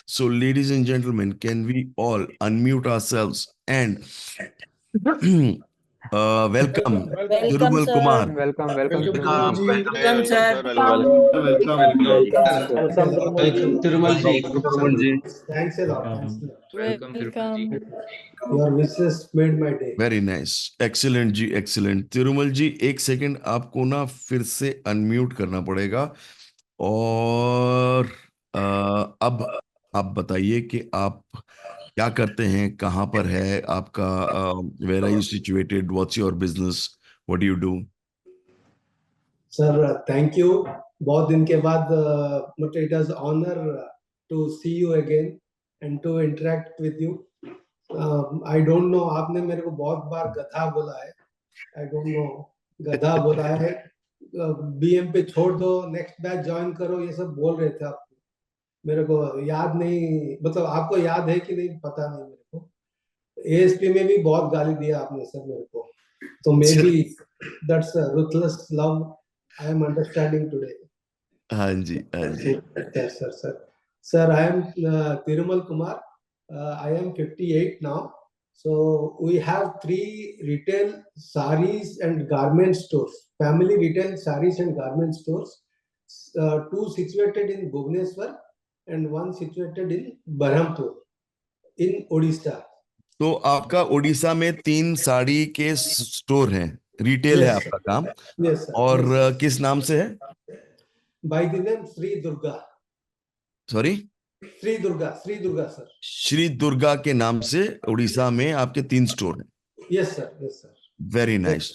So, ladies and gentlemen, can we all unmute ourselves and welcome Welcome, Thirumal sir. Kumar. Welcome, Thirumal Thirumal ji. ji. Welcome, sir. Welcome, sir. Welcome, Thirumal ji. Thanks a lot. Thanks a lot. Welcome. Your wishes made my day. Very nice, excellent जी, excellent. Tirumala ji, एक second, आपको ना फिर से unmute करना पड़ेगा। और अब आप बताइए कि आप क्या करते हैं, कहाँ पर है आपका, where are you situated, what's your business, what do you do? Sir thank you. बहुत दिन के बाद मतलब it is honour to see you again and to interact with you. I don't know, आपने मेरे को बहुत बार गधा बोला है। आई डोंट नो, गधा बोला है। बीएम पे छोड़ दो, नेक्स्ट बैच ज्वाइन करो, ये सब बोल रहे थे आप। मेरे को याद नहीं, मतलब आपको याद है कि नहीं पता नहीं मेरे को। एएसपी में भी बहुत गाली दिया आपने सर मेरे को, तो may be that's ruthless love I am understanding today. हाँ जी, हाँ जी। Sir, I am Thirumal Kumar. I am 58 now. So we have 3 retail sarees and garment stores, family retail sarees and garment stores. 2 situated in Bhubaneswar and 1 situated in Berhampur in Odisha. तो आपका उड़ीसा में 3 साड़ी के store हैं, retail है आपका काम। Yes, sir. और Yes, sir. किस नाम से है? By the name Sri Durga. Sorry, Sri Durga sir. Shri Durga के नाम से उड़ीसा में आपके 3 स्टोर हैं। Yes sir, yes sir. Very nice.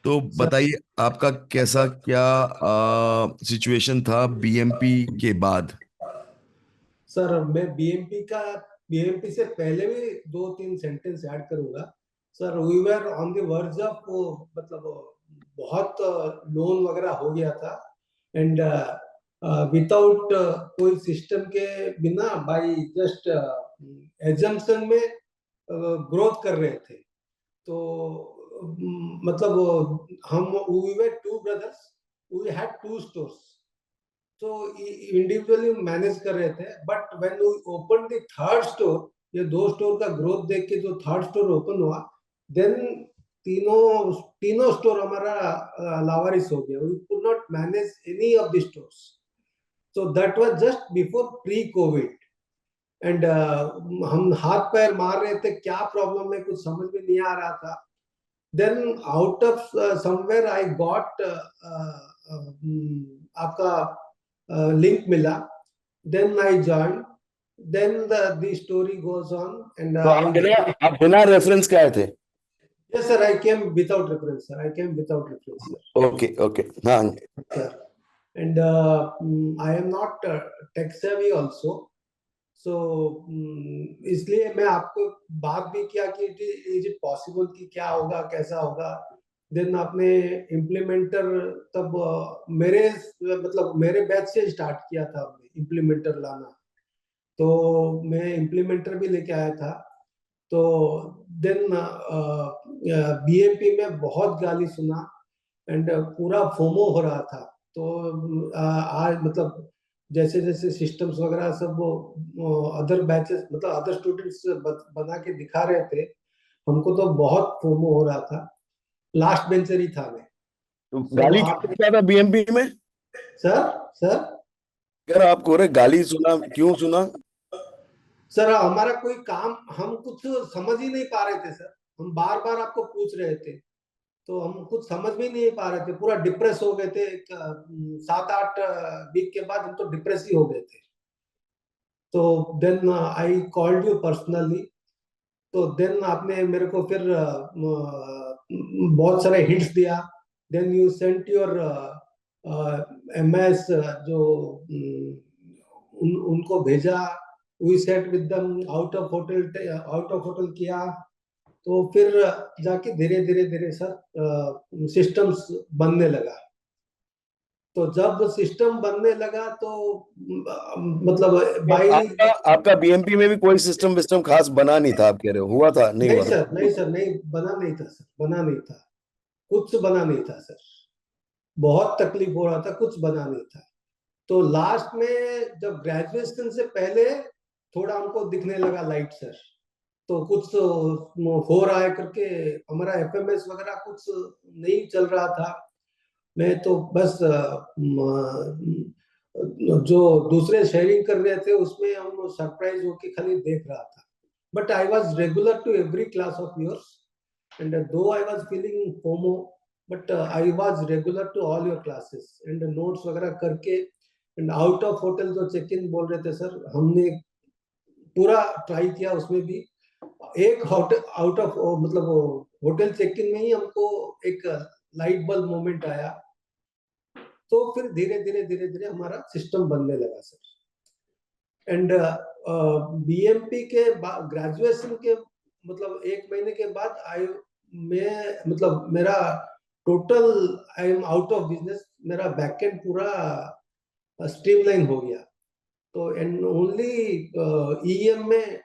तो बताइए, आपका कैसा क्या सिचुएशन था बीएमपी के बाद? सर मैं बीएमपी से पहले भी 2-3 सेंटेंस ऐड करूंगा। Sir we were on the verge of, मतलब बहुत लोन वगैरह हो गया था एंड विदाउट कोई सिस्टम के बिना, बाय जस्ट एजम्पशन में ग्रोथ कर रहे थे। तो मतलब हम we were 2 brothers, we had 2 stores, तो इंडिविजुअली मैनेज कर रहे थे। But when we open the third store, ये 2 स्टोर का ग्रोथ देख के जो थर्ड स्टोर ओपन हुआ, देन तीनों स्टोर हमारा लावारिस हो गया। We could not manage any of the stores. So that was just before pre Covid and हम हाथ पैर मार रहे थे, क्या प्रॉब्लम है कुछ समझ में नहीं आ रहा था। Then out of somewhere I got आपका लिंक मिला, then I join, then the story goes on and आप बिना रेफरेंस के आए थे? Yes sir, I came without reference sir, I came without reference sir. Okay, okay, हाँ sir and I am not tech savvy also, so इसलिए मैं आपको बात भी किया कि इज इट पॉसिबल कि क्या होगा कैसा होगा। देन आपने इम्प्लीमेंटर तब मेरे मतलब मेरे बैच से स्टार्ट किया था आपने इम्प्लीमेंटर लाना, तो मैं इम्प्लीमेंटर भी लेके आया था। तो देन बीएमपी में बहुत गाली सुना एंड पूरा फोमो हो रहा था। तो आज मतलब जैसे जैसे सिस्टम्स वगैरह सब अदर बैचेस मतलब अदर स्टूडेंट्स बना के दिखा रहे थे, हमको तो बहुत फोमो हो रहा था। लास्ट बेंचर ही था मैं। तो गाली क्या था बीएमपी में? सर अगर आपको रे गाली सुना, क्यों सुना? सर हमारा कोई काम हम कुछ समझ ही नहीं पा रहे थे सर। हम बार बार आपको पूछ रहे थे, तो हम कुछ समझ भी नहीं पा रहे थे, पूरा डिप्रेस हो गए थे। 7-8 वीक के बाद हम तो डिप्रेस ही हो गए थे। तो then I called you personally, तो देन आपने मेरे को फिर बहुत सारे हिंट्स दिया। Then you sent your MS जो उनको भेजा, we sat with them out of hotel किया। तो फिर जाके धीरे धीरे सर सिस्टम्स बनने लगा। तो जब सिस्टम बनने लगा तो मतलब बाई आपका बीएमपी में भी कोई सिस्टम विस्टम खास बना नहीं था, आप कह रहे हो? हुआ था? नहीं नहीं हुआ था? सर नहीं बना नहीं था सर, बना नहीं था, कुछ बना नहीं था सर। बहुत तकलीफ हो रहा था, कुछ बना नहीं था। तो लास्ट में जब ग्रेजुएशन से पहले थोड़ा हमको दिखने लगा लाइट सर, तो कुछ हो रहा है करके हमारा एफएमएस वगैरह कुछ नहीं चल रहा था। मैं तो बस जो दूसरे शेयरिंग कर रहे थे उसमें हम सरप्राइज होके खाली देख रहा था। But I was regular to every class of yours and though I was feeling FOMO, but I was regular to all your classes and notes वगैरह करके एंड आउट ऑफ होटल जो चेक इन बोल रहे थे sir, हमने पूरा try किया उसमें भी। एक आउट ऑफ मतलब होटल चेक इन में ही हमको एक लाइट बल्ब मोमेंट आया, तो फिर धीरे धीरे धीरे धीरे हमारा सिस्टम बनने लगा सर। एंड बीएमपी के ग्रेजुएशन के मतलब 1 महीने के बाद मैं मतलब मेरा total I am out of business, मेरा बैकएंड पूरा स्ट्रीमलाइन हो गया। तो एंड ओनली ईएम में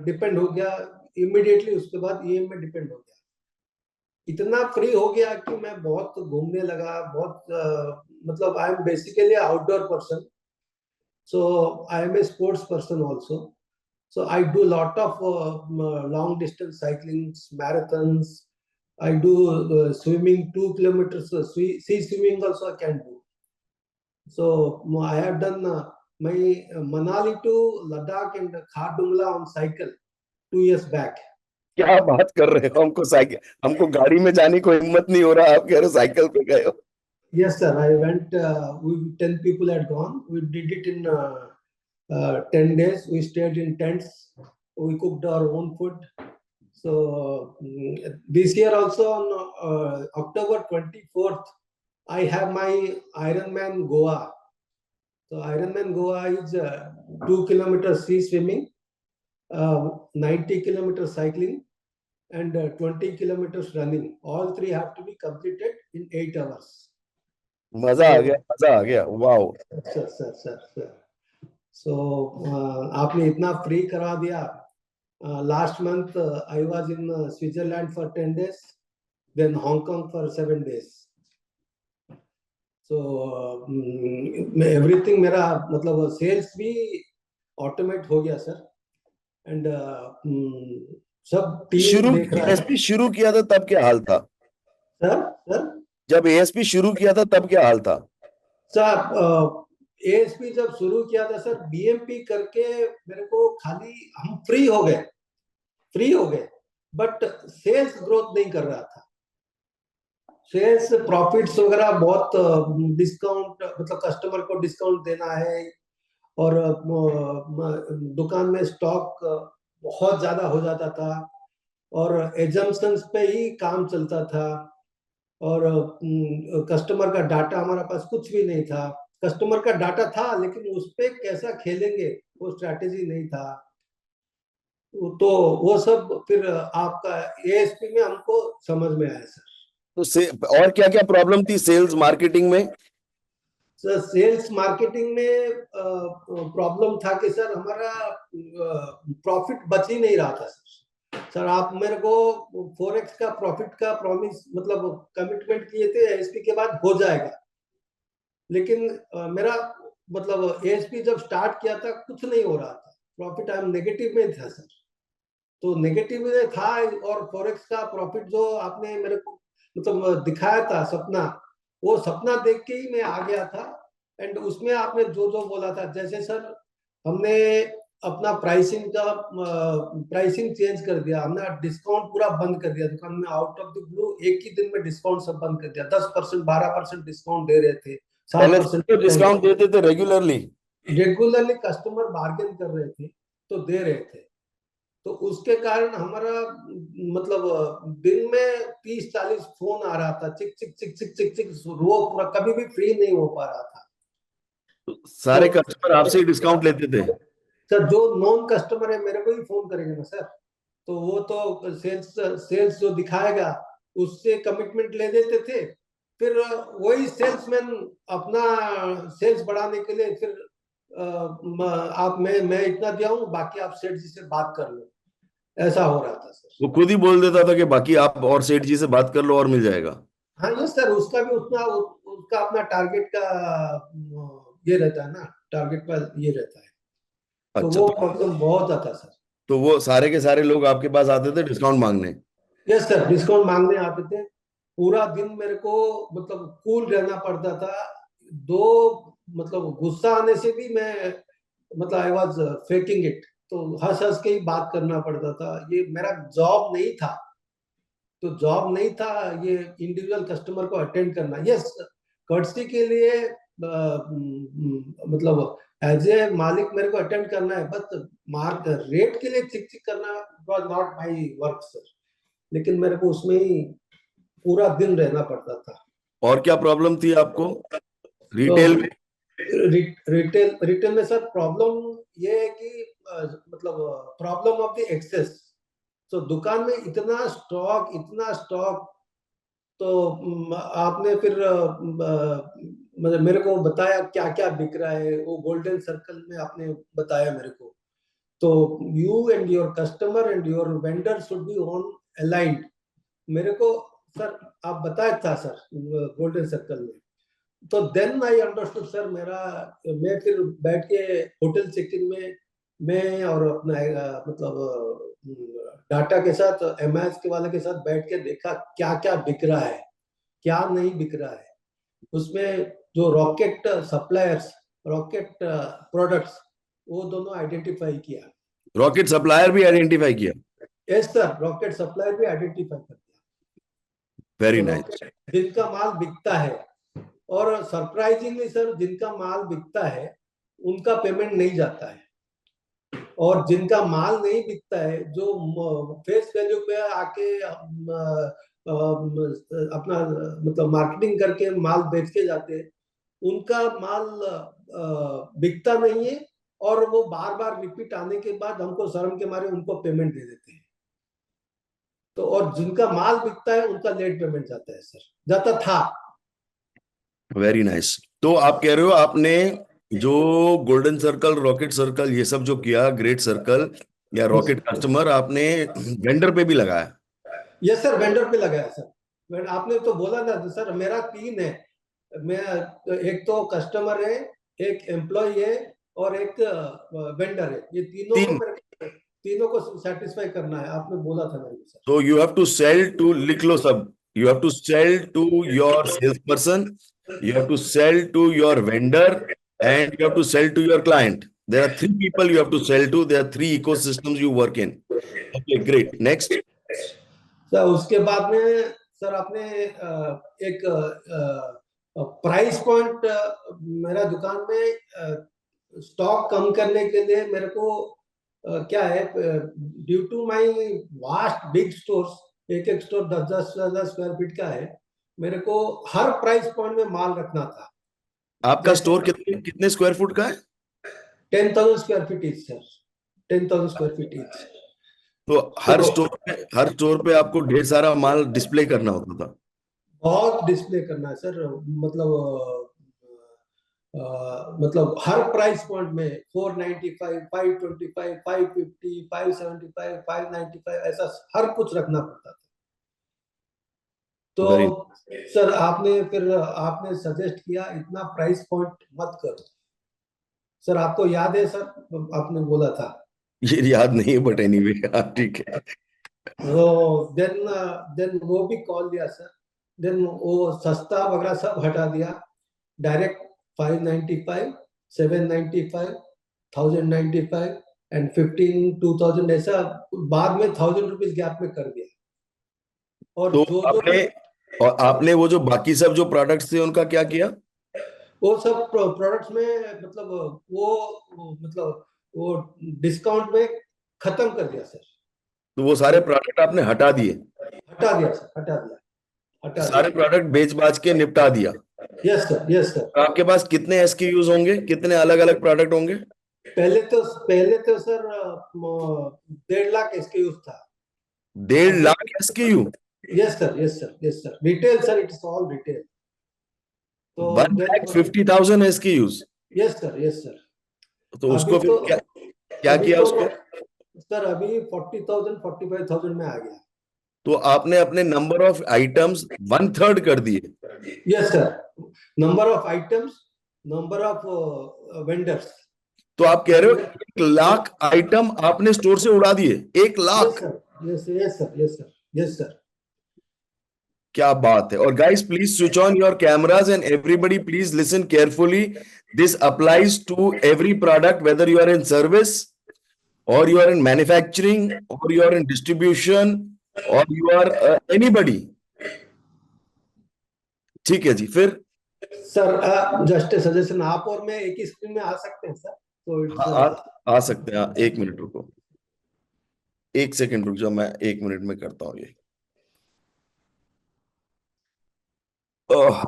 डिपेंड हो गया इमीडिएटली, उसके बाद ईएम में डिपेंड हो गया। इतना फ्री हो गया कि मैं बहुत घूमने लगा, बहुत मतलब I am basically outdoor person, so I am a sports person also, so I do lot of long distance cycling, marathons. I do swimming 2 kilometers, sea swimming also I can do. So I have done my Manali to Ladakh and Khardungla on cycle 2 years back. क्या बात कर रहे हो, हमको cycle, हमको गाड़ी में जाने को हिम्मत नहीं हो रहा, आप कह रहे हो साइकिल पे गए हो। Yes sir, I went, we 10 people had gone, we did it in 10 days. We stayed in tents, we cooked our own food. So this year also on October 24th I have my Ironman Goa. So Ironman Goa is 2 kilometers sea swimming, 90 kilometers cycling and 20 kilometers running. All three have to be completed in 8 hours. मजा आ गया, मजा आ गया, wow. Sir so आपने इतना free करा दिया। Last month I was in Switzerland for 10 days, then Hong Kong for 7 days. So everything मेरा मतलब सेल्स भी ऑटोमेट हो गया सर, एंड सब टीम देख रहा है। एएसपी शुरू किया था तब क्या हाल था सर जब एएसपी शुरू किया था तब क्या हाल था सर? एएसपी जब शुरू किया था सर, बीएमपी करके मेरे को खाली हम फ्री हो गए, बट सेल्स ग्रोथ नहीं कर रहा था। सेल्स प्रॉफिट्स वगैरह बहुत डिस्काउंट, मतलब कस्टमर को डिस्काउंट देना है, और दुकान में स्टॉक बहुत ज्यादा हो जाता था, और एजम्पशंस पे ही काम चलता था, और कस्टमर का डाटा हमारे पास कुछ भी नहीं था। कस्टमर का डाटा था लेकिन उस पे कैसा खेलेंगे वो स्ट्रैटेजी नहीं था। तो वो सब फिर आपका एएसपी में हमको समझ में आया सर। तो और क्या क्या प्रॉब्लम थी सेल्स मार्केटिंग में? सर सेल्स मार्केटिंग में प्रॉब्लम था कि सर हमारा प्रॉफिट बच ही नहीं रहा था सर। आप मेरे को फॉरेक्स का प्रॉफिट का प्रॉमिस मतलब कमिटमेंट किए थे एएसपी के बाद हो जाएगा, लेकिन मेरा मतलब एएसपी जब स्टार्ट किया था कुछ नहीं हो रहा था, प्रॉफिट आई एम नेगेटिव में था सर। तो नेगेटिव में था, और फॉरेक्स का प्रॉफिट जो आपने मेरे को मतलब दिखाया था सपना, वो सपना देख के ही मैं आ गया था। एंड उसमें आपने जो जो बोला था, जैसे सर हमने अपना प्राइसिंग चेंज कर दिया, हमने डिस्काउंट पूरा बंद कर दिया दुकान में, आउट ऑफ द ब्लू एक ही दिन में डिस्काउंट सब बंद कर दिया। 10% 12% डिस्काउंट दे रहे थे, 7% डिस्काउंट देते थे रेगुलरली कस्टमर बार्गेन कर रहे थे तो दे रहे थे। तो उसके कारण हमारा मतलब दिन में 30-40 फोन आ रहा था, चिक चिक चिक चिक चिक चिक, रो पूरा, कभी भी फ्री नहीं हो पा रहा था। सारे कस्टमर आपसे ही डिस्काउंट लेते थे? सर जो नॉन कस्टमर है मेरे को ही फोन करेंगे ना सर, तो वो तो सेल्स जो दिखाएगा उससे कमिटमेंट ले देते थे। फिर वही सेल्समैन अपना सेल्स बढ़ाने के लिए फिर आप मैं इतना दिया हूँ, बाकी आप सेठ जी से बात कर लो, ऐसा हो रहा था सर। वो खुद ही बोल देता था कि बाकी आप और सेठ जी से बात कर लो और मिल जाएगा। हाँ ये सर, उसका भी उतना उसका अपना टारगेट का ये रहता है ना, टारगेट पर ये रहता है, तो अच्छा, वो तो प्रॉब्लम बहुत आता सर। तो वो सारे के सारे लोग आपके पास आते थे डिस्काउंट मांगने? यस सर, डिस्काउंट मांगने आते थे। पूरा दिन मेरे को मतलब कूल रहना पड़ता था। दो मतलब गुस्सा आने से भी मैं मतलब आई वाज फेकिंग इट, तो हंस हंस के ही बात करना पड़ता था। ये मेरा जॉब नहीं था, तो जॉब नहीं था ये इंडिविजुअल कस्टमर को अटेंड करना। यस, कर्टसी के लिए मतलब एज ए मालिक मेरे को अटेंड करना है, बट मार्क रेट के लिए चिक चिक करना was not my work sir. लेकिन मेरे को उसमें ही पूरा दिन रहना पड़ता था। और क्या प्रॉब्लम थी आपको तो रिटेल में? रिटेल में सर प्रॉब्लम ये है कि मतलब प्रॉब्लम ऑफ द एक्सेस। तो दुकान में इतना स्टॉक, तो आपने फिर मतलब मेरे को बताया क्या क्या बिक रहा है, वो गोल्डन सर्कल में आपने बताया मेरे को। तो you and your customer and your vendor should be on aligned. मेरे को सर आप बताया था सर गोल्डन सर्कल में। तो देन आई अंडरस्टूड सर। मैं फिर बैठ के होटल चेक इन में मैं और अपना मतलब डाटा के साथ एमआईएस के वाले के साथ बैठ के देखा क्या क्या बिक रहा है, क्या नहीं बिक रहा है। उसमें जो रॉकेट सप्लायर्स, रॉकेट प्रोडक्ट्स, वो दोनों आइडेंटिफाई किया। रॉकेट सप्लायर भी आइडेंटिफाई किया? यस सर, रॉकेट सप्लायर भी आइडेंटिफाई कर दिया। वेरी तो नाइस। जिनका माल बिकता है, और सरप्राइजिंगली सर जिनका माल बिकता है उनका पेमेंट नहीं जाता है, और जिनका माल नहीं बिकता है जो फेस वैल्यू पे आके अपना मतलब मार्केटिंग करके माल बेच के जाते हैं, उनका माल बिकता नहीं है, और वो बार बार रिपीट आने के बाद हमको शर्म के मारे उनको पेमेंट दे देते हैं। तो और जिनका माल बिकता है उनका लेट पेमेंट जाता है सर, जाता था। Very nice. तो आप कह रहे हो आपने जो गोल्डन सर्कल, रॉकेट सर्कल, ये सब जो किया, ग्रेट सर्कल या रॉकेट कस्टमर, आपने वेंडर पे भी लगाया? यस सर, वेंडर पे लगाया सर। आपने तो बोला ना सर, मेरा 3 है। मैं एक तो कस्टमर है, एक एम्प्लॉय है, और एक वेंडर है। ये तीन? तीनों को सेटिस्फाई करना है, आपने बोला था मेरे को सर। तो you have to sell to, लिख लो सब, you have to sell to your sales person, you have to sell to your vendor, and you have to sell to your client. There are 3 people you have to sell to. There are 3 ecosystems you work in. Okay, great. Next. Sir उसके बाद में sir आपने एक price point मेरा दुकान में stock कम करने के लिए मेरे को क्या है, due to my vast big stores, एक एक स्टोर 10,000 स्क्वायर फीट का है, मेरे को हर प्राइस पॉइंट में माल रखना था। आपका स्टोर कितने स्क्वायर फुट का है? 10,000 square feet etch sir, 10,000 square feet etch. तो हर स्टोर पे आपको ढेर सारा माल डिस्प्ले करना होता था? बहुत डिस्प्ले करना है सर। मतलब हर प्राइस पॉइंट में 495, 525, 550, 575, 595 ऐसा हर कुछ रखना पड़ता था। Very तो सर आपने सजेस्ट किया इतना प्राइस पॉइंट मत करो। सर आपको याद है सर, आपने बोला था। ये याद नहीं है, बट एनीवे, ठीक है। तो देन वो भी कॉल दिया सर। देन वो सस्ता वगैरह सब हटा दिया, डायरेक्ट 595, 795, 1095 एंड 15, 2000 ऐसा बाद में 1000 रुपीज गैप में कर दिया। और तो आपने वो जो बाकी सब जो प्रोडक्ट्स थे उनका क्या किया? वो सब प्रोडक्ट्स में मतलब वो डिस्काउंट में खत्म कर दिया सर। तो वो सारे प्रोडक्ट आपने हटा दिए? हटा दिया सर, हटा दिया। सारे प्रोडक्ट बेच बाच के निपटा दिया? Yes sir, yes sir. तो आपके पास कितने एसक्यूज होंगे, कितने अलग अलग प्रोडक्ट होंगे? पहले तो सर 1.5 लाख SKUs था। 1.5 lakh SQ? Yes sir, yes sir, yes sir. Retail sir, it's all retail. तो 1,50,000 SKUs? Yes sir, yes sir. तो उसको फिर क्या किया उसको? सर अभी 40,000, 45,000 में आ गया। तो आपने अपने नंबर ऑफ आइटम्स 1/3 कर दिए? Yes sir, number of items number of vendors. तो आप कह रहे हो 1,00,000 आइटम आपने स्टोर से उड़ा दिए? 1,00,000? Yes, sir. Yes, sir. Yes, sir. Yes, sir. क्या बात है। और guys please switch on your cameras and everybody please listen carefully. This applies to every product whether you are in service और you are in manufacturing और you are in distribution और you are anybody. ठीक है जी, फिर sir just suggestion, आप और मैं एक ही स्क्रीन में आ सकते हैं सर? तो आ सकते हैं। 1 मिनट रुको, 1 सेकंड रुक जाओ, मैं 1 मिनट में करता हूं ये। ओह,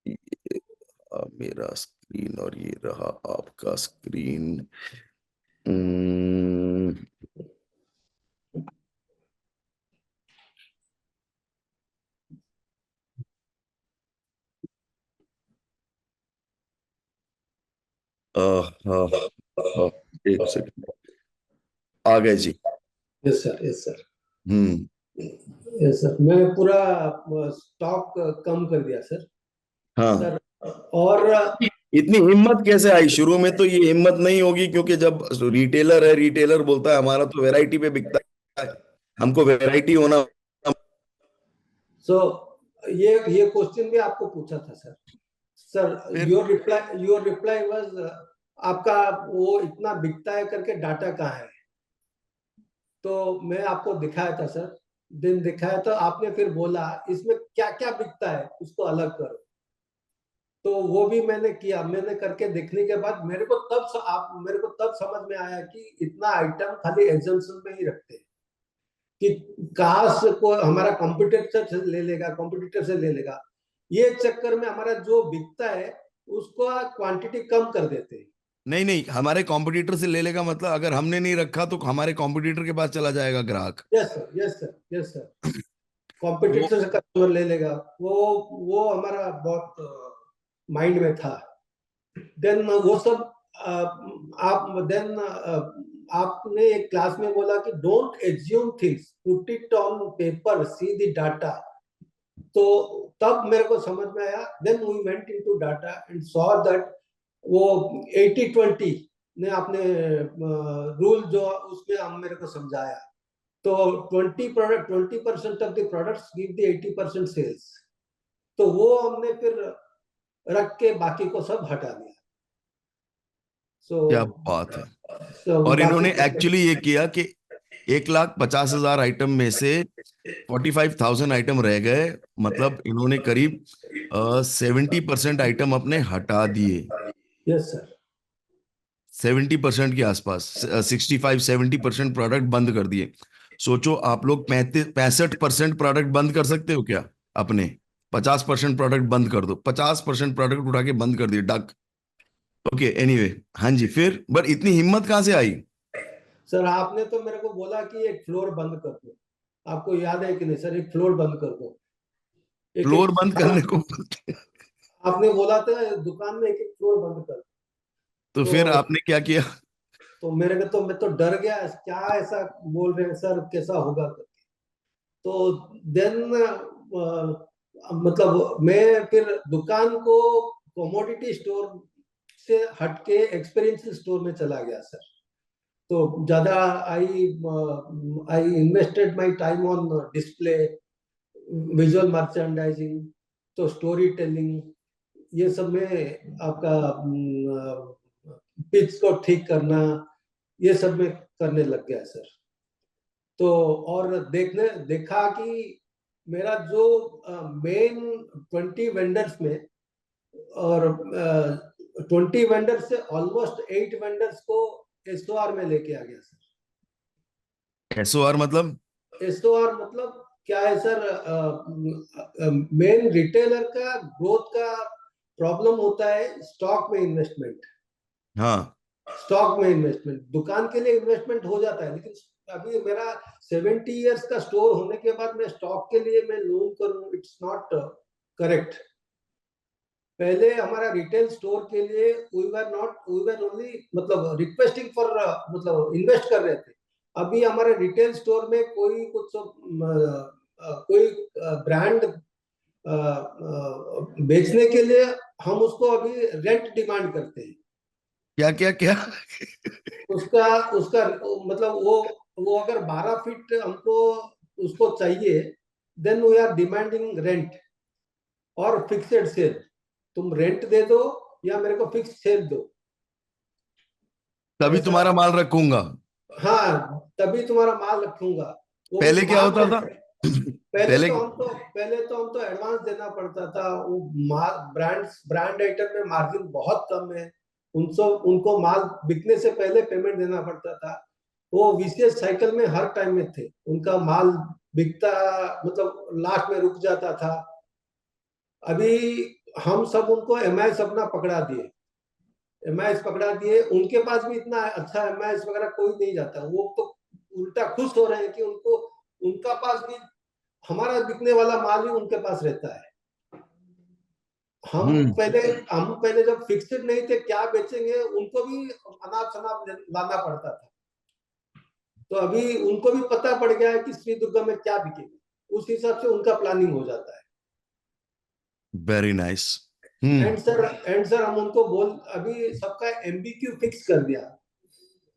ये रहा मेरा स्क्रीन और ये रहा आपका स्क्रीन। एक सेकंड, आ गए जी। यस सर, यस सर, हम्म, यस सर। मैं पूरा स्टॉक कम कर दिया सर। हाँ। सर और इतनी हिम्मत कैसे आई? शुरू में तो ये हिम्मत नहीं होगी, क्योंकि जब रिटेलर है, रिटेलर बोलता है हमारा तो वैरायटी पे बिकता है, हमको वैरायटी होना। सो ये क्वेश्चन भी आपको पूछा था sir. Sir your reply was आपका वो इतना बिकता है करके डाटा कहाँ है? तो मैं आपको दिखाया था सर, दिन दिखाया, तो आपने फिर बोला इसमें क्या क्या बिकता है उसको अलग करो। तो वो भी मैंने किया। मैंने करके देखने के बाद मेरे को तब समझ में आया कि इतना आइटम खाली एजम्पशन में ही रखते हैं कि कहाँ से को हमारा कॉम्पिटिटर से ले लेगा। ये चक्कर में हमारा जो बिकता है उसको क्वांटिटी कम कर देते हैं। नहीं नहीं, हमारे कॉम्पिटिटर से ले लेगा मतलब अगर हमने नहीं रखा तो हमारे कॉम्पिटिटर के पास चला जाएगा ग्राहक। Yes sir, yes sir, yes sir. Competitor से कस्टमर ले लेगा। वो हमारा बहुत माइंड में था। देन वो सब आपने एक क्लास में बोला कि don't assume things, put it on paper, see the data. तो तब मेरे को समझ में आया। Then we went into data and saw that वो 80-20 ने आपने रूल जो उसमें हम मेरे को समझाया। तो 20% of the products give the 80% sales. तो वो हमने फिर रख के बाकी को सब हटा दिया। क्या बात है। So, और इन्होंने बाकी एक्चुअली ये किया कि 1,50,000 आइटम में से 45,000 आइटम रह गए, मतलब इन्होंने करीब 70% आइटम अपने हटा दिए। यस सर, 70% के आसपास, 65-70% प्रोडक्ट बंद कर दिए। सोचो आप लोग 65% प्रोडक्ट बंद कर सकते हो क्या? अपने 50% प्रोडक्ट बंद कर दो, 50% प्रोडक्ट उठा के बंद कर दिए, डक। ओके, एनीवे, हाँ जी, फिर बट इतनी हिम्मत कहाँ से आई? सर आपने तो मेरे को बोला कि एक फ्लोर बंद कर दो। आपको याद है कि नहीं सर? एक फ्लोर बंद कर दो। फ्लोर बंद करने को आपने बोला था दुकान में एक एक फ्लोर बंद कर। तो फिर आपने क्या किया? तो मैं तो डर गया, क्या ऐसा बोल रहे हैं सर, कैसा होगा करके। तो देन मतलब मैं फिर दुकान को कमोडिटी स्टोर से हटके एक्सपीरियंशियल स्टोर में चला गया सर। तो ज्यादा I invested my time on display, visual merchandising, तो स्टोरी टेलिंग, ये सब में आपका पिच को ठीक करना, ये सब में करने लग गया सर। तो और देखा कि मेरा जो मेन 20 वेंडर्स में, और 20 वेंडर्स से ऑलमोस्ट 8 वेंडर्स को एसओआर में लेके आ गया सर। एसओआर मतलब? एसओआर मतलब क्या है सर? मेन रिटेलर का ग्रोथ का प्रॉब्लम होता है स्टॉक में इन्वेस्टमेंट। हाँ, स्टॉक में इन्वेस्टमेंट, दुकान के लिए इन्वेस्टमेंट हो जाता है, लेकिन अभी मेरा 70 इयर्स का स्टोर होने के बाद मैं स्टॉक के लिए मैं लोन करूं, इट्स नॉट करेक्ट। पहले हमारा रिटेल स्टोर के लिए वी वर ओनली मतलब रिक्वेस्टिंग फॉर मतलब इन्वेस्ट कर रहे थे। अभी हमारे रिटेल स्टोर में कोई ब्रांड बेचने के लिए हम उसको अभी रेंट डिमांड करते हैं। क्या क्या क्या? उसका उसका मतलब वो अगर 12 फीट हमको उसको चाहिए, then we are demanding rent और फिक्स्ड सेल। तुम रेंट दे दो या मेरे को फिक्स सेल दो, तभी ऐसा। तुम्हारा माल रखूंगा। हाँ, तभी तुम्हारा माल रखूंगा, वो भी पहले क्या बाद होता में। था? पहले पहले तो हमको एडवांस देना पड़ता था। वो ब्रांड आइटम में मार्जिन बहुत कम है, उनको माल बिकने से पहले पेमेंट देना पड़ता था। वो वीसीएस साइकिल में हर टाइम में थे, उनका माल बिकता, मतलब लास्ट में रुक जाता था। अभी हम सब उनको एमआईएस अपना पकड़ा दिए, उनके पास भी इतना अच्छा एमआईएस वगैरह कोई नहीं जाता। वो तो उल्टा खुश हो रहे हैं कि उनका पास भी हमारा बिकने वाला माल ही उनके पास रहता है। हम्म। हम पहले जब फिक्स्ड नहीं थे, क्या बेचेंगे, उनको भी अनाप शनाप लाना पड़ता था। तो अभी उनको भी पता पड़ गया है कि श्री दुर्गा में क्या बिकेगा, उस हिसाब से उनका प्लानिंग हो जाता है। Very nice. एंड सर हम उनको अभी सबका एमबीक्यू फिक्स कर दिया।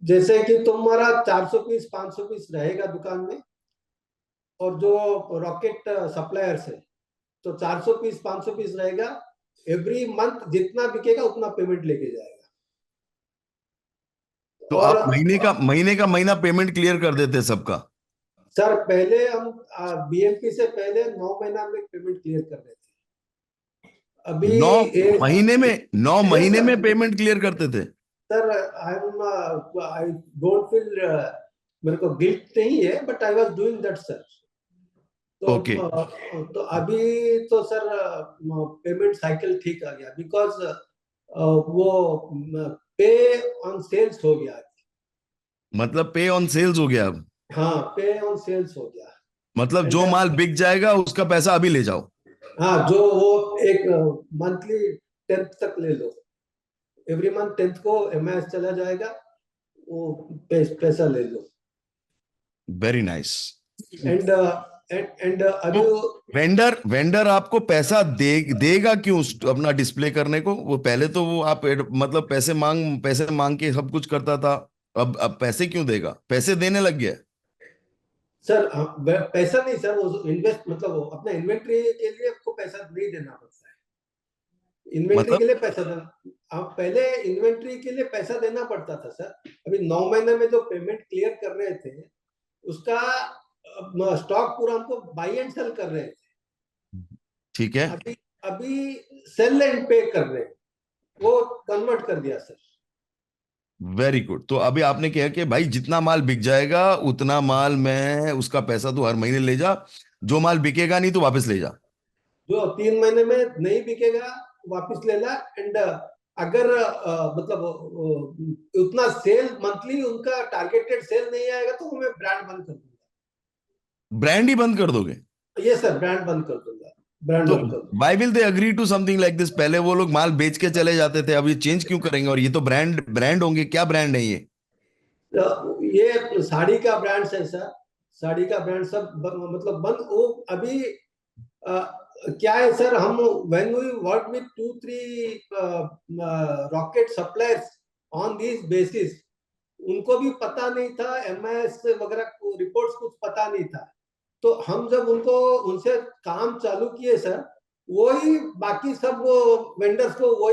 जैसे कि तुम्हारा 400 पीस 500 पीस रहेगा दुकान में, और जो रॉकेट सप्लायर्स है, तो 400 पीस 500 पीस रहेगा। एवरी मंथ जितना बिकेगा उतना पेमेंट लेके जाएगा। तो और आप महीने का पेमेंट क्लियर कर देते सबका? सर पहले हम बीएमपी से पहले 9 महीना में पेमेंट क्लियर कर रहे थे। अभी नौ महीने में? 9 महीने सर, में पेमेंट क्लियर करते थे? सर आई डोंट फील, मेरे को गिल्ट नहीं है, but I was doing that sir. Okay. तो अभी तो सर पेमेंट साइकिल ठीक आ गया, बिकॉज वो पे ऑन सेल्स हो गया। मतलब पे ऑन सेल्स हो गया अब? हाँ, पे ऑन सेल्स हो गया। मतलब एंड जो माल बिक जाएगा उसका पैसा अभी ले जाओ। हाँ, जो वो एक मंथली 10th तक ले लो, एवरी मंथ 10th को एमआईएस चला जाएगा, वो पैसा ले लो। Very nice. एंड तो अभी वेंडर आपको पैसा देगा क्यों अपना डिस्प्ले करने को? वो पहले तो वो आप मतलब पैसे मांग के सब कुछ करता था। अब पैसे क्यों देगा? पैसे देने लग गया? सर पैसा नहीं सर, वो इन्वेस्ट, मतलब वो अपना इन्वेंट्री के लिए आपको पैसा नहीं देना पड़ता है। इन्वेंट्री के मतलब लिए पैसा देना, आप पहले इन्वेंट्री के लिए पैसा देना पड़ता था सर। अभी 9 महीने में जो पेमेंट क्लियर कर रहे थे, उसका स्टॉक पूरा हमको बाई एंड सेल कर रहे थे। ठीक है। अभी अभी सेल एंड पे कर रहे हैं, वो कन्वर्ट कर दिया सर। Very good. तो अभी आपने कहा कि भाई जितना माल बिक जाएगा उतना माल मैं उसका पैसा तो हर महीने ले जा, जो माल बिकेगा नहीं तो वापस ले जा। जो 3 महीने में नहीं बिकेगा वापस ले ला। एंड अगर मतलब उतना सेल मंथली उनका टारगेटेड सेल नहीं आएगा, तो मैं ब्रांड बंद कर दूंगा। ब्रांड ही बंद कर दोगे? ये सर, ब्रांड बंद कर दूंगा, ब्रांड तो बंद कर दूंगा। Why will they agree to something like this? पहले वो लोग माल बेच के चले जाते थे, अब ये चेंज क्यों करेंगे? और ये तो ब्रांड होंगे। क्या ब्रांड है ये? ये साड़ी का ब्रांड है सर, साड़ी का ब्रांड सब मतलब बंद। वो अभी क्या है सर, हम when we work with 2-3 rocket suppliers on this basis, उनको भी पता नहीं था एमआईएस वगैरह रिपोर्ट्स, कुछ पता नहीं था। तो हम जब उनसे काम चालू किए सर, वही बाकी सब वेंडर्स को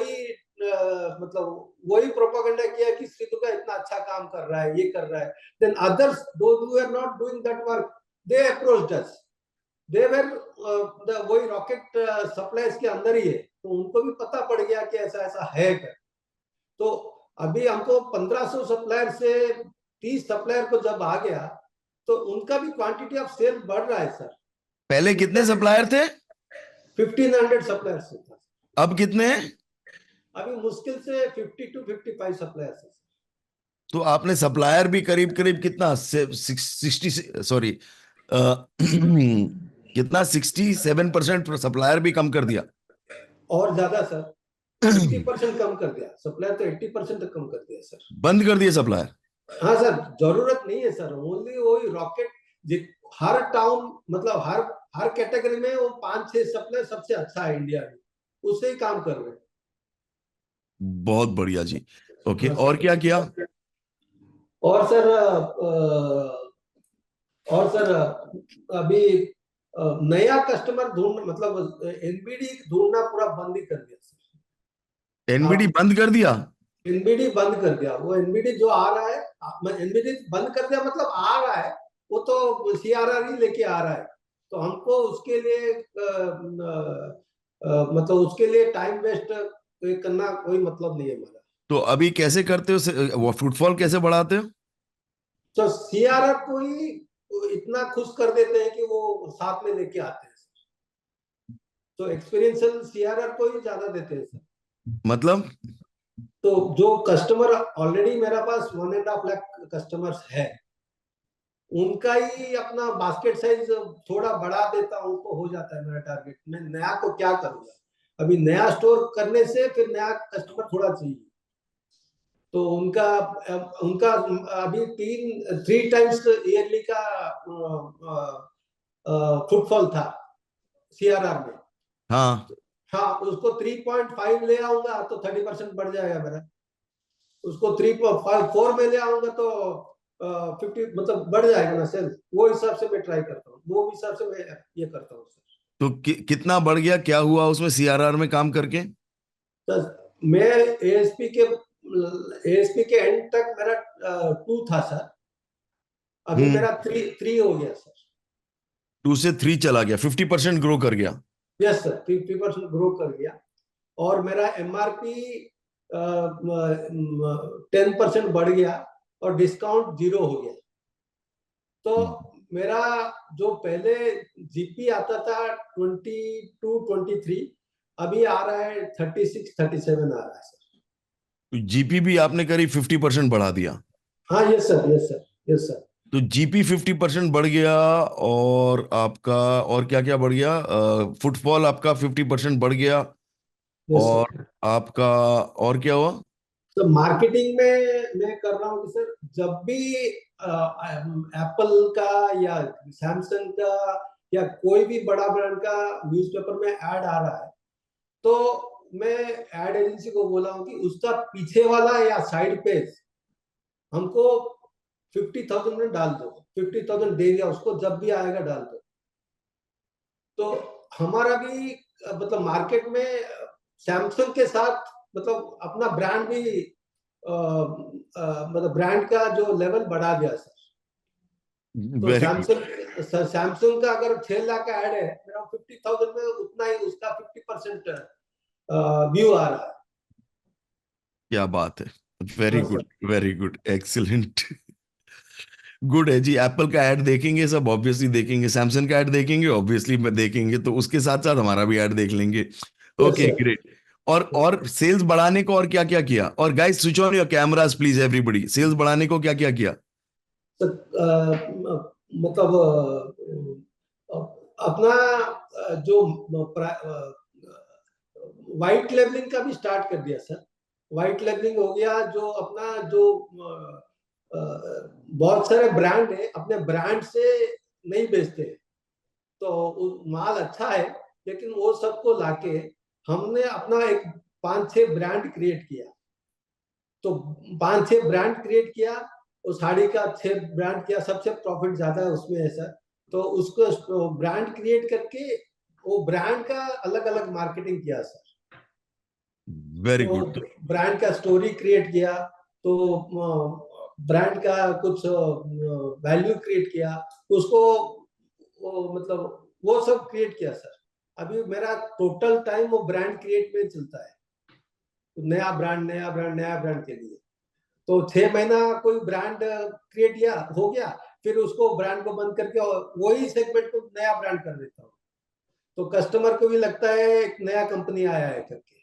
मतलब वही प्रोपागेंडा किया कि श्री दुर्गा इतना अच्छा काम कर रहा है, ये कर रहा है। Then others those who are not doing that work, they approached us. They were वही रॉकेट सप्लायर्स के अंदर ही है, तो उनको भी पता पड़ गया कि ऐसा ऐसा है क्या। तो अभी हमको 1500 सप्लायर से 30 सप्लायर को जब आ गया, तो उनका भी क्वांटिटी ऑफ सेल बढ़ रहा है सर। पहले कितने सप्लायर थे? 1500 सप्लायर्स से था। अब कितने हैं? अभी मुश्किल से 50 to 55 सप्लायर्स है। तो आपने सप्लायर भी करीब करीब कितना 60, सॉरी, कितना 67% सप्लायर भी कम कर दिया? और ज्यादा सर, 80% कम कर दिया सप्लायर, तो 80% तक कम कर दिया सर। बंद कर दिए सप्लायर? हाँ सर, जरूरत नहीं है सर, ओनली वही रॉकेट। हर टाउन, मतलब हर हर कैटेगरी में वो 5-6 सप्लायर सबसे अच्छा है इंडिया में, उससे ही काम कर रहे हैं। बहुत बढ़िया जी। ओके, हाँ और सर। क्या किया? और सर अभी नया कस्टमर ढूंढ मतलब एनबीडी ढूंढना पूरा बंद ही कर दिया सर। एनबीडी आप बंद कर दिया? एनबीडी बंद कर दिया, वो एनबीडी जो आ रहा है, एनबीडी बंद कर दिया मतलब आ रहा है, वो तो सीआरआर ही लेके आ रहा है। तो हमको उसके लिए मतलब उसके लिए टाइम वेस्ट करना कोई मतलब नहीं है हमारा। तो अभी कैसे करते हो, वो फुटफॉल कैसे बढ़ाते हो? तो सीआरआर को ही इतना खुश कर देते हैं कि वो साथ में लेके आते हैं। तो एक्सपीरियंशियल सीआरआर को ही ज्यादा देते हैं सर। मतलब? तो जो कस्टमर ऑलरेडी मेरा पास 1.5 लाख कस्टमर्स है, उनका ही अपना बास्केट साइज थोड़ा बढ़ा देता हूं तो हो जाता है मेरा टारगेट। मैं नया को क्या करूंगा, अभी नया स्टोर करने से फिर नया कस्टमर थोड़ा चाहिए। तो उनका उनका अभी 3 टाइम्स ईयरली का फुटफॉल था सीआरआर में। हाँ। हाँ, उसको 3.5 ले आऊंगा तो 30% बढ़ जाएगा मेरा। उसको 3.4 में ले आऊंगा तो 50 मतलब बढ़ जाएगा ना सेल। वो हिसाब से मैं ट्राई करता हूँ, वो हिसाब से मैं ये करता हूँ सर। तो कितना बढ़ गया, क्या हुआ उसमें सीआरआर में काम करके? तो मैं एएसपी के एंड तक मेरा 2 था सर, अभी हम्म। मेरा 3 हो गया सर। 2 से 3 चला गया, 50% ग्रो कर गया। यस सर, 50% ग्रो कर गया। और मेरा एमआरपी 10% बढ़ गया और डिस्काउंट 0 हो गया। तो मेरा जो पहले जीपी आता था 22-23, अभी आ रहा है 36-37 आ रहा है सर। तो जीपी भी आपने करीब 50% बढ़ा दिया। हाँ yes sir, yes sir, yes sir. तो जीपी 50% बढ़ गया, और आपका और क्या क्या बढ़ गया? फुटफॉल आपका 50% बढ़ गया, यस सर। और आपका और क्या हुआ? तो मार्केटिंग में मैं कर रहा हूँ कि सर जब भी एप्पल का या सैमसंग का या कोई भी बड़ा ब्रांड का न्यूज़पेपर में ऐड आ रहा है, तो मैं एड एजेंसी को बोला हूँ कि उसका पीछे वाला या साइड पेज हमको 50,000 में डाल दो। 50,000 दे दिया उसको, जब भी आएगा डाल दो। तो हमारा भी मतलब मार्केट में सैमसंग के साथ मतलब अपना ब्रांड भी मतलब ब्रांड का जो लेवल बढ़ा दिया सर। तो वेरी गुड। सैमसंग का अगर 6 लाख का ऐड है, मेरा 50,000 में उतना ही उसका 50% व्यू आ रहा है। क्या बात है! वेरी हाँ good, sir. Very good, excellent. Good है जी। एप्पल का ऐड देखेंगे सब, ऑब्वियसली देखेंगे। सैमसंग का ऐड देखेंगे, ऑब्वियसली देखेंगे। तो उसके साथ साथ हमारा भी ऐड देख लेंगे। Yes okay, sir. ग्रेट। और सेल्स बढ़ाने को और क्या क्या किया? और guys, switch on your cameras please, everybody. Sales बढ़ाने को क्या क्या किया? तो मतलब अपना जो व्हाइट लेबलिंग का भी स्टार्ट कर दिया सर। व्हाइट लेबलिंग हो गया, जो अपना जो बहुत सारे ब्रांड है अपने ब्रांड से नहीं बेचते, तो माल अच्छा है लेकिन वो सबको लाके हमने अपना एक 5-6 ब्रांड क्रिएट किया। तो 5-6 ब्रांड क्रिएट किया, उस साड़ी का 6 ब्रांड किया, सबसे प्रॉफिट ज्यादा है उसमें है सर। तो उसको ब्रांड क्रिएट करके वो ब्रांड का अलग अलग मार्केटिंग किया सर। वेरी तो गुड। ब्रांड का स्टोरी क्रिएट किया, तो ब्रांड का कुछ वैल्यू क्रिएट किया, उसको मतलब वो सब क्रिएट किया सर। अभी मेरा टोटल टाइम वो ब्रांड क्रिएट में चलता है, नया ब्रांड नया ब्रांड नया ब्रांड के लिए। तो 6 महीना कोई ब्रांड क्रिएट किया हो गया, फिर उसको ब्रांड को बंद करके और वही सेगमेंट को नया ब्रांड कर देता हूँ। तो कस्टमर को भी लगता है एक नया कंपनी आया है करके।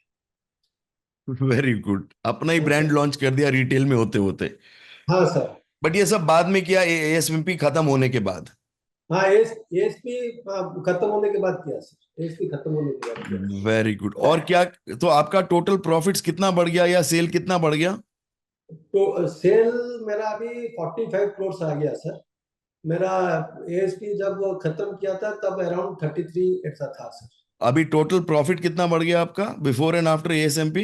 वेरी गुड, अपना ही हाँ ब्रांड सर। लॉन्च कर दिया रिटेल में होते होते। हाँ सर। बट ये सब बाद में किया, एएसएमपी खत्म होने के बाद। हाँ, एएसपी खत्म होने के बाद किया सर, एएसपी खत्म होने के बाद किया। Very good. और क्या? तो आपका टोटल प्रॉफिट्स कितना बढ़ गया, या सेल कितना बढ़ गया? तो सेल मेरा अभी 45 करोड़ आ गया सर। मेरा एएसपी जब खत्म किया था तब अराउंड 33 ऐसा था सर। अभी टोटल प्रॉफिट कितना बढ़ गया आपका बिफोर एंड आफ्टर एएसएमपी?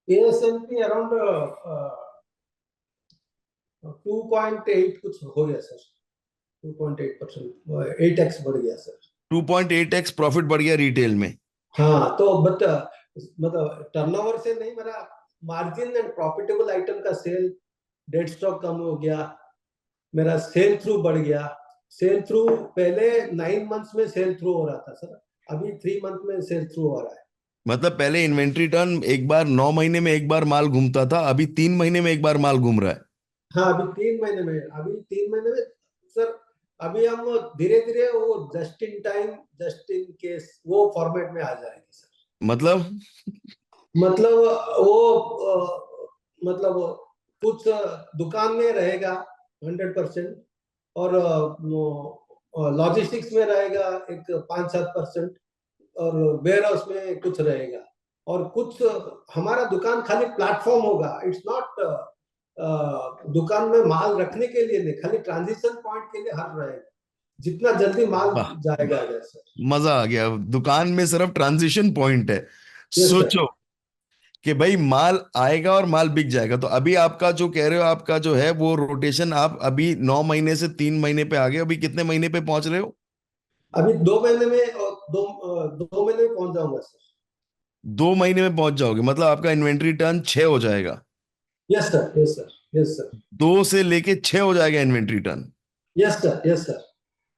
एएसएमपी अराउंड 2.8 कुछ हो गया सर। 2.8%, 8x बढ़ गया सर। 2.8x प्रॉफिट बढ़ गया रिटेल में। हाँ तो बट मतलब टर्नओवर से नहीं, मेरा मार्जिन एंड प्रॉफिटेबल आइटम का सेल, डेड स्टॉक कम हो गया, मेरा सेल थ्रू बढ़ गया। सेल थ्रू पहले 9 मंथ्स में सेल थ्रू हो रहा था सर, अभी 3 मंथ में सेल थ्रू हो रहा है। मतलब पहले इन्वेंट्री टर्न एक बार 9 महीने में एक बार माल घूमता था, अभी 3 महीने में एक बार माल घूम रहा है। हाँ अभी 3 महीने में सर। अभी हम धीरे धीरे वो just in time, just in case वो फॉर्मेट में आ जाएंगे सर। मतलब मतलब वो मतलब कुछ दुकान में रहेगा 100%, और लॉजिस्टिक्स में रहेगा एक 5-7%, और वेयर हाउस में कुछ रहेगा, और कुछ हमारा दुकान खाली प्लेटफॉर्म होगा। इट्स नॉट दुकान में माल रखने के लिए नहीं, खाली ट्रांजिशन पॉइंट के लिए हर रहेगा, जितना जल्दी माल वाह, जाएगा जैसे। मजा आ गया। दुकान में सिर्फ ट्रांजिशन पॉइंट है। Yes sir. सोचो कि भाई माल आएगा और माल बिक जाएगा। तो अभी आपका जो कह रहे हो, आपका जो है वो रोटेशन, आप अभी 9 महीने से 3 महीने पे आ गए, अभी कितने महीने पे पहुंच रहे हो? अभी 2 महीने में, और 2 महीने में पहुंच जाऊंगा सर। 2 महीने में पहुंच जाओगे, मतलब आपका इन्वेंट्री टर्न 6 हो जाएगा। Yes sir, yes sir, yes sir, 2 से लेके 6 हो जाएगा inventory turn. Yes sir, yes sir.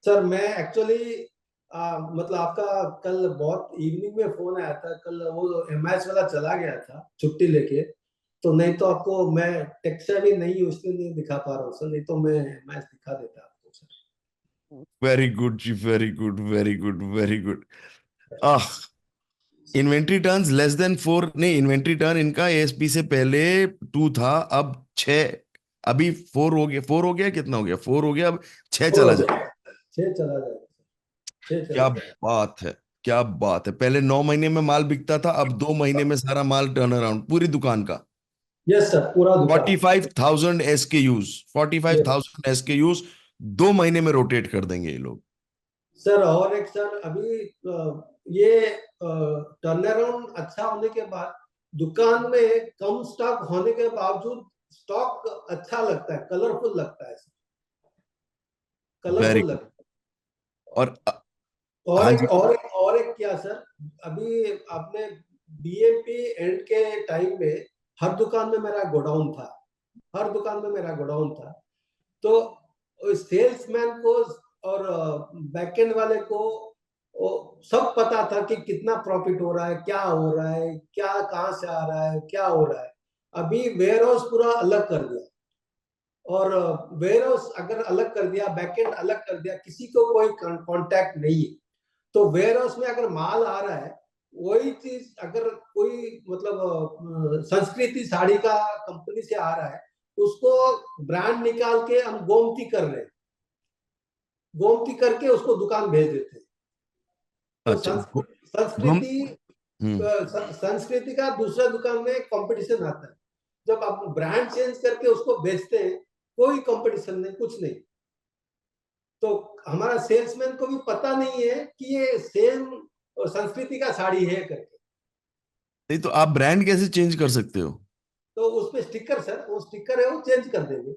Sir मैं एक्चुअली मतलब आपका कल बहुत इवनिंग में फोन आया था, कल वो एमआईएस वाला चला गया था छुट्टी लेके, तो नहीं तो आपको मैं टेक्स्ट भी नहीं उसमें नहीं दिखा पा रहा हूँ सर, नहीं तो मैं एमआईएस दिखा देता आपको सर। वेरी गुड जी, very good, very good, very good. Ah, inventory turns less than 4 नहीं, इन्वेंट्री टर्न इनका एएसपी से पहले 2 था, अब 6। अभी 4 हो गया, 4 हो गया, कितना हो गया, 4 हो गया, अब 6 4 चला हो जाए। जाएगा, 6 चला जाएगा सर, 6 चला क्या जाएगा। बात है, क्या बात है। पहले 9 महीने में माल बिकता था, अब 2 महीने में सारा माल टर्न अराउंड पूरी दुकान का। यस सर, पूरा दुकान। 45,000 एसकेयूज, यस 45,000 एसकेयूज 2 महीने में रोटेट कर देंगे ये लोग। सर। और एक सर, अभी ये टर्न अराउंड अच्छा होने के बाद दुकान में कम स्टॉक होने के बावजूद स्टॉक अच्छा लगता है, कलरफुल लगता है, वेरी कलरफुल गुड। लगता है। और और हाँ एक जी। और एक क्या सर, अभी आपने बीएमपी एंड के टाइम में हर दुकान में मेरा गोडाउन था, हर दुकान में मेरा गोडाउन था। तो सेल्समैन को और बैकएंड वाले को सब पता था कि कितना प्रॉफिट हो रहा है, क्या हो रहा है, क्या कहाँ से आ रहा है, क्या हो रहा है। अभी वेयर हाउस पूरा अलग कर दिया, और वेयर हाउस अगर अलग कर दिया, बैकएंड अलग कर दिया, किसी को कोई कांटेक्ट नहीं है। तो वेयर हाउस में अगर माल आ रहा है, वही चीज अगर कोई मतलब संस्कृति साड़ी का कंपनी से आ रहा है, उसको ब्रांड निकाल के हम गोमती कर रहे हैं, गोमती करके उसको दुकान भेज देते हैं। तो अच्छा, हम संस्कृति हम्म। संस्कृति का दूसरा दुकान में कंपटीशन आता है। जब आप ब्रांड चेंज करके उसको बेचते हैं, कोई कंपटीशन नहीं, कुछ नहीं। तो हमारा सेल्समैन को भी पता नहीं है कि ये सेम संस्कृति का साड़ी है करके। नहीं तो आप ब्रांड कैसे चेंज कर सकते हो? तो उसमें स्टिकर सर, वो स्टिकर है, वो चेंज कर देंगे।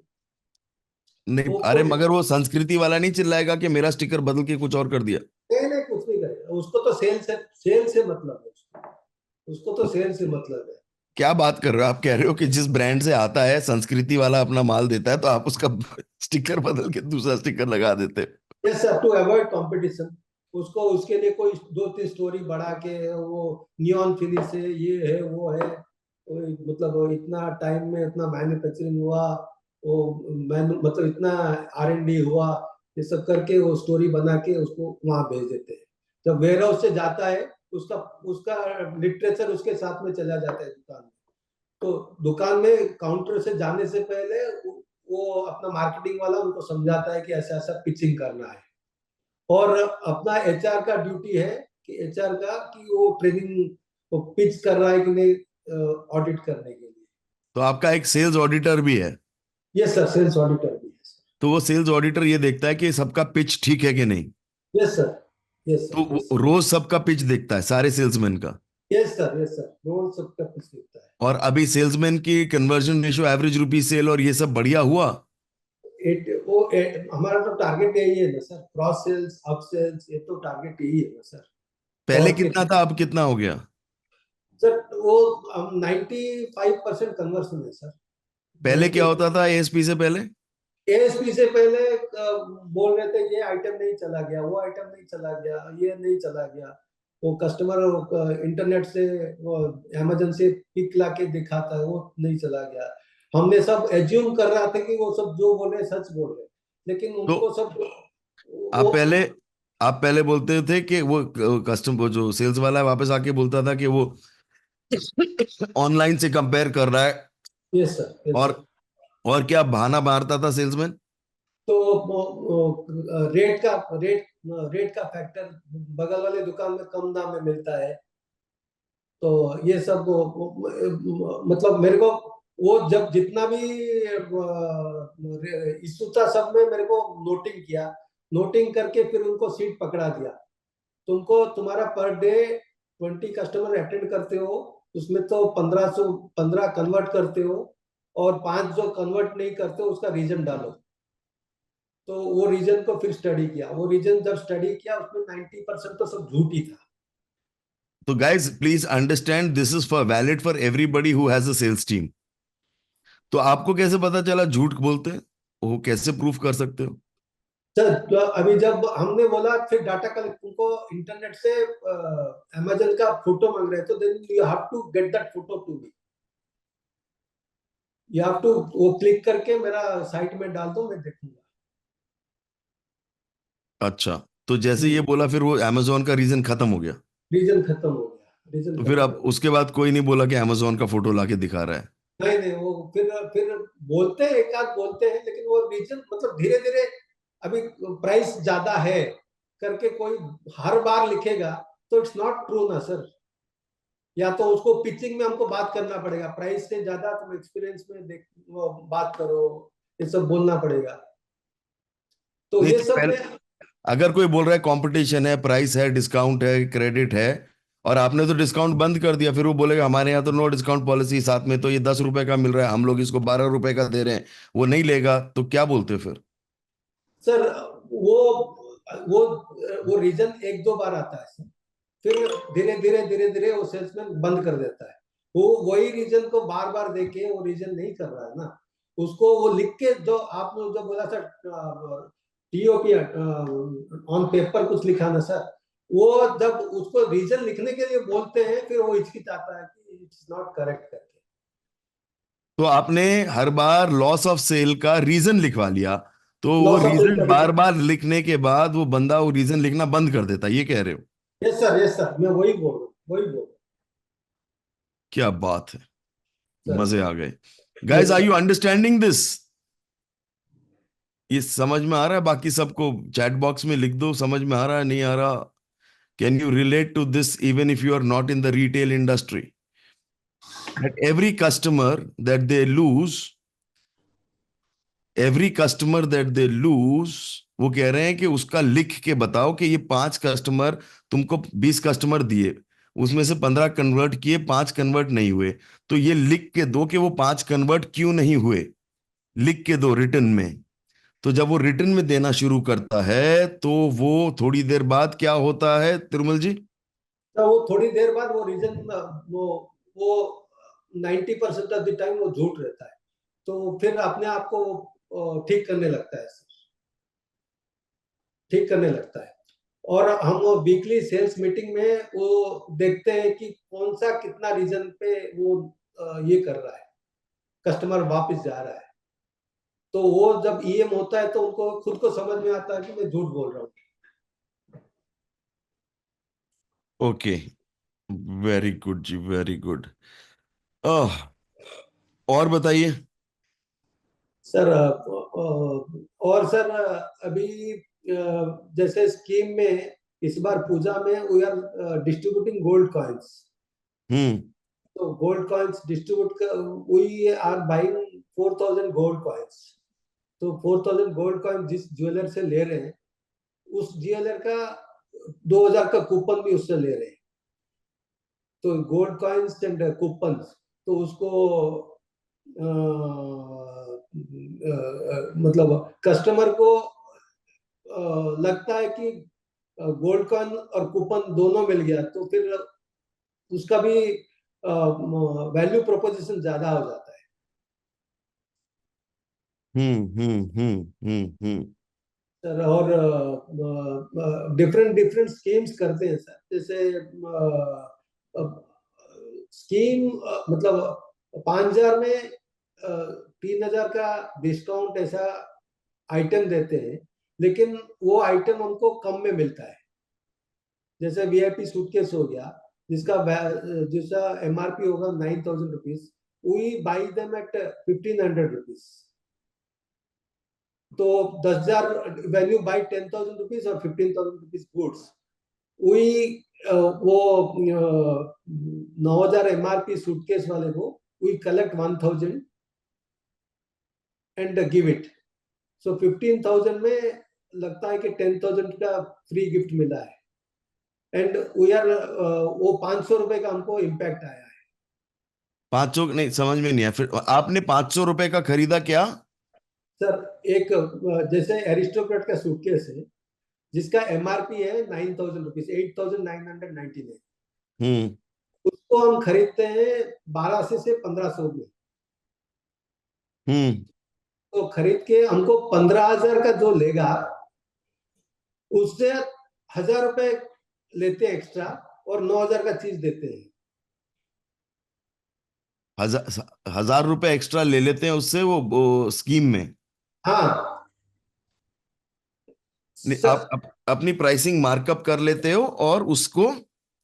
नहीं, वो अरे कोई मगर वो संस्कृति वाला नहीं चिल्लाएगा कि मेरा स्टिकर बदल के कुछ और कर दिया? नहीं नहीं, कुछ नहीं करेगा, उसको तो सेल से मतलब है, उसको तो सेल से मतलब है। क्या बात कर रहे हो? आप कह रहे हो कि जिस ब्रांड से आता है, संस्कृति वाला अपना माल देता है, तो आप उसका स्टिकर बदल के दूसरा स्टिकर लगा देते हो? Yes sir, to avoid competition. उसको उसके लिए कोई 2-3 स्टोरी बढ़ा के, वो नियॉन फिनिश है, ये है, वो है, मतलब इतना टाइम में इतना मैन्युफैक्चरिंग हुआ, वो मतलब इतना R&D हुआ, ये सब करके वो स्टोरी बना के उसको वहां भेज देते हैं। जब वेयर हाउस से जाता है, उसका उसका लिटरेचर उसके साथ में चला जाता है दुकान में। तो दुकान में काउंटर से जाने से पहले वो अपना मार्केटिंग वाला उनको समझाता है कि ऐसा ऐसा पिचिंग करना है। और अपना एचआर का ड्यूटी है कि एचआर का कि वो ट्रेनिंग, वो पिच कर रहा है कि नहीं, ऑडिट करने के लिए। तो आपका एक सेल्स ऑडिटर भी है? यस सर, सेल्स ऑडिटर भी है सर। तो वो सेल्स ऑडिटर ये देखता है कि सबका पिच ठीक है कि नहीं। यस सर, यस तो सर, यस वो रोज सबका पिच देखता है, सारे सेल्समैन का। Yes sir, yes sir, role सबका कुछ लिखता है। और अभी सेल्समैन की conversion ratio, average rupee sale और ये सब बढ़िया हुआ। हमारा तो टारगेट यही है ना sir, cross sales, up sales, ये तो टारगेट यही है ना सर। पहले और कितना था, अब कितना हो गया? सर वो 95% कन्वर्सन है सर। पहले क्या 90 होता था एएसपी से पहले? एएसपी से पहले बोल रहे थे ये आइटम नहीं चला गया, वो आइटम नहीं चला गया, ये नहीं चला गया। वो कस्टमर इंटरनेट से, वो अमेजन से पिक लाके दिखाता है, वो नहीं चला गया। हमने सब एज्यूम कर रहा था कि वो सब जो बोल रहे हैं सच बोल रहे हैं, लेकिन तो उनको सब आप वो पहले आप पहले बोलते थे कि वो कस्टमर जो सेल्स वाला है वापस आके बोलता था कि वो ऑनलाइन से कंपेयर कर रहा है। यस सर, यस और सर। और क्या बहाना मारता था सेल्समैन? तो रेट का फैक्टर, बगल वाले दुकान में कम दाम में मिलता है। तो ये सब मतलब मेरे को वो जब जितना भी इशू था सब में मेरे को नोटिंग किया, नोटिंग करके फिर उनको सीट पकड़ा दिया। तुमको तुम्हारा पर डे 20 कस्टमर अटेंड करते हो, उसमें तो 15 कन्वर्ट करते हो, और 5 जो कन्वर्ट नहीं करते हो उसका रीजन डालो। तो वो रीजन को फिर स्टडी किया, वो रीजन जब स्टडी किया उसमें 90% तो सब झूठ ही था। तो guys please understand, this is for valid for everybody who has a sales team. तो आपको कैसे पता चला झूठ बोलते हैं? वो कैसे प्रूफ कर सकते हो? सर तो अभी जब हमने बोला, फिर डाटा कलेक्ट, उनको इंटरनेट से अमेजन का फोटो मांग रहे, तो then you have to get that photo to me, you have to वो क्लिक करके मेरा साइट में डाल दो, मैं देखूंगा। अच्छा, तो जैसे ये बोला फिर वो अमेजोन का रीजन खत्म हो गया? रीजन खत्म हो गया, रीजन तो फिर खत्म अब हो गया। उसके बाद कोई नहीं बोला कि अमेजोन का फोटो लाके दिखा रहा है? नहीं नहीं, वो फिर बोलते हैं, एक आध बोलते हैं, लेकिन वो रीजन मतलब धीरे धीरे, अभी प्राइस ज्यादा है करके कोई हर बार लिखेगा तो इट्स नॉट ट्रू ना सर। या तो उसको पिचिंग में हमको बात करना पड़ेगा, प्राइस से ज्यादा तुम एक्सपीरियंस में देख वो बात करो, ये सब बोलना पड़ेगा। तो नहीं ये तो सब पहले, में अगर कोई बोल रहा है कंपटीशन है, प्राइस है, डिस्काउंट है, क्रेडिट है, और आपने तो डिस्काउंट बंद कर दिया, फिर वो बोलेगा हमारे यहाँ तो नो डिस्काउंट पॉलिसी, साथ में तो ये 10 रुपए का मिल रहा है, हम लोग इसको 12 रुपए का दे रहे हैं, वो नहीं लेगा, तो क्या बोलते फिर? सर वो वो वो रीजन एक दो बार आता है सर, फिर धीरे धीरे वो सेल्समैन बंद कर देता है। वो वही रीजन को बार बार देके वो रीजन नहीं कर रहा है ना, उसको वो लिख के, जो आपने जो बोला सर, टीओपी ऑन पेपर कुछ लिखा ना सर, वो जब उसको रीजन लिखने के लिए बोलते हैं फिर वो हिचकिचाता है कि इट्स नॉट करेक्ट करके। तो आपने हर बार लॉस ऑफ सेल का रीजन लिखवा लिया, तो वो लॉस ऑफ रीजन बार सेल। बार लिखने के बाद वो बंदा वो रीजन लिखना बंद कर देता, ये कह रहे हो? यस सर, मैं वही बोल रहा हूँ, वही बोल रहा क्या बात है, हूँ मजे सर। आ गए। Guys, yes are sir. You understanding this? ये समझ में आ रहा है? बाकी सबको चैट बॉक्स में लिख दो, समझ में आ रहा है नहीं आ रहा। Can you relate to this even if you are not in the retail industry? That every customer that they lose, every customer that they lose, वो कह रहे हैं कि उसका लिख के बताओ कि ये 5 कस्टमर, तुमको 20 कस्टमर दिए, उसमें से 15 कन्वर्ट किए, 5 कन्वर्ट नहीं हुए, तो ये लिख के दो कि वो 5 कन्वर्ट क्यों नहीं हुए, लिख के दो रिटर्न में। तो जब वो रिटर्न में देना शुरू करता है तो वो थोड़ी देर बाद क्या होता है तिरुमल जी? तो वो थोड़ी देर बाद वो रीजन, वो 90% ऑफ द टाइम वो झूठ रहता है, तो फिर अपने आप को ठीक करने लगता है, ठीक करने लगता है। और हम वीकली सेल्स मीटिंग में वो देखते हैं कि कौन सा कितना रीजन पे वो ये कर रहा है, कस्टमर वापस जा रहा है। तो वो जब ईएम होता है तो उनको खुद को समझ में आता है कि मैं झूठ बोल रहा हूँ। ओके, वेरी गुड जी, वेरी गुड। ओह, और बताइए। सर और सर अभी जैसे स्कीम में इस बार पूजा में we are distributing gold coins. Hmm. तो gold coins distribute we are buying 4000 gold coins. तो 4000 गोल्ड कॉइन जिस ज्वेलर से ले रहे हैं, उस ज्वेलर का 2000 का कूपन भी उससे ले रहे हैं। तो गोल्ड कॉइन्स एंड कूपन, तो उसको मतलब कस्टमर को लगता है कि गोल्ड कॉइन और कूपन दोनों मिल गया, तो फिर उसका भी वैल्यू प्रोपोजिशन ज्यादा हो जाता है। सर, और डिफरेंट डिफरेंट स्कीम्स करते हैं सर। जैसे स्कीम मतलब 5000 में 3000 का डिस्काउंट ऐसा आइटम देते हैं, लेकिन वो आइटम हमको कम में मिलता है। जैसे वीआईपी सूटकेस हो गया, जिसका एमआरपी होगा 9000 rupees, we buy them at 1500 rupees. तो 10,000 when you buy 10,000 rupees or 15,000 rupees goods, वो 9,000 एमआरपी सूटकेस वाले को we collect 1,000 and give it. So 15,000 में लगता है कि 10,000 का फ्री गिफ्ट मिला है, एंड वी आर वो 500 रुपए का हमको इम्पैक्ट आया है। 500 नहीं, समझ में नहीं आया। फिर आपने 500 रुपए का खरीदा क्या? सर, एक जैसे एरिस्टोक्रेट का सूटकेस है जिसका एमआरपी है 9,000 रुपीज, 8,999, उसको हम खरीदते हैं 1200 से 1500 में। तो खरीद के हमको 15,000 का जो लेगा, उससे 1,000 रुपए लेते हैं एक्स्ट्रा और 9,000 का चीज देते हैं। 1,000 रुपए एक्स्ट्रा ले लेते हैं उससे, वो स्कीम में। हाँ नहीं, सर, आप अपनी प्राइसिंग मार्कअप कर लेते हो और उसको।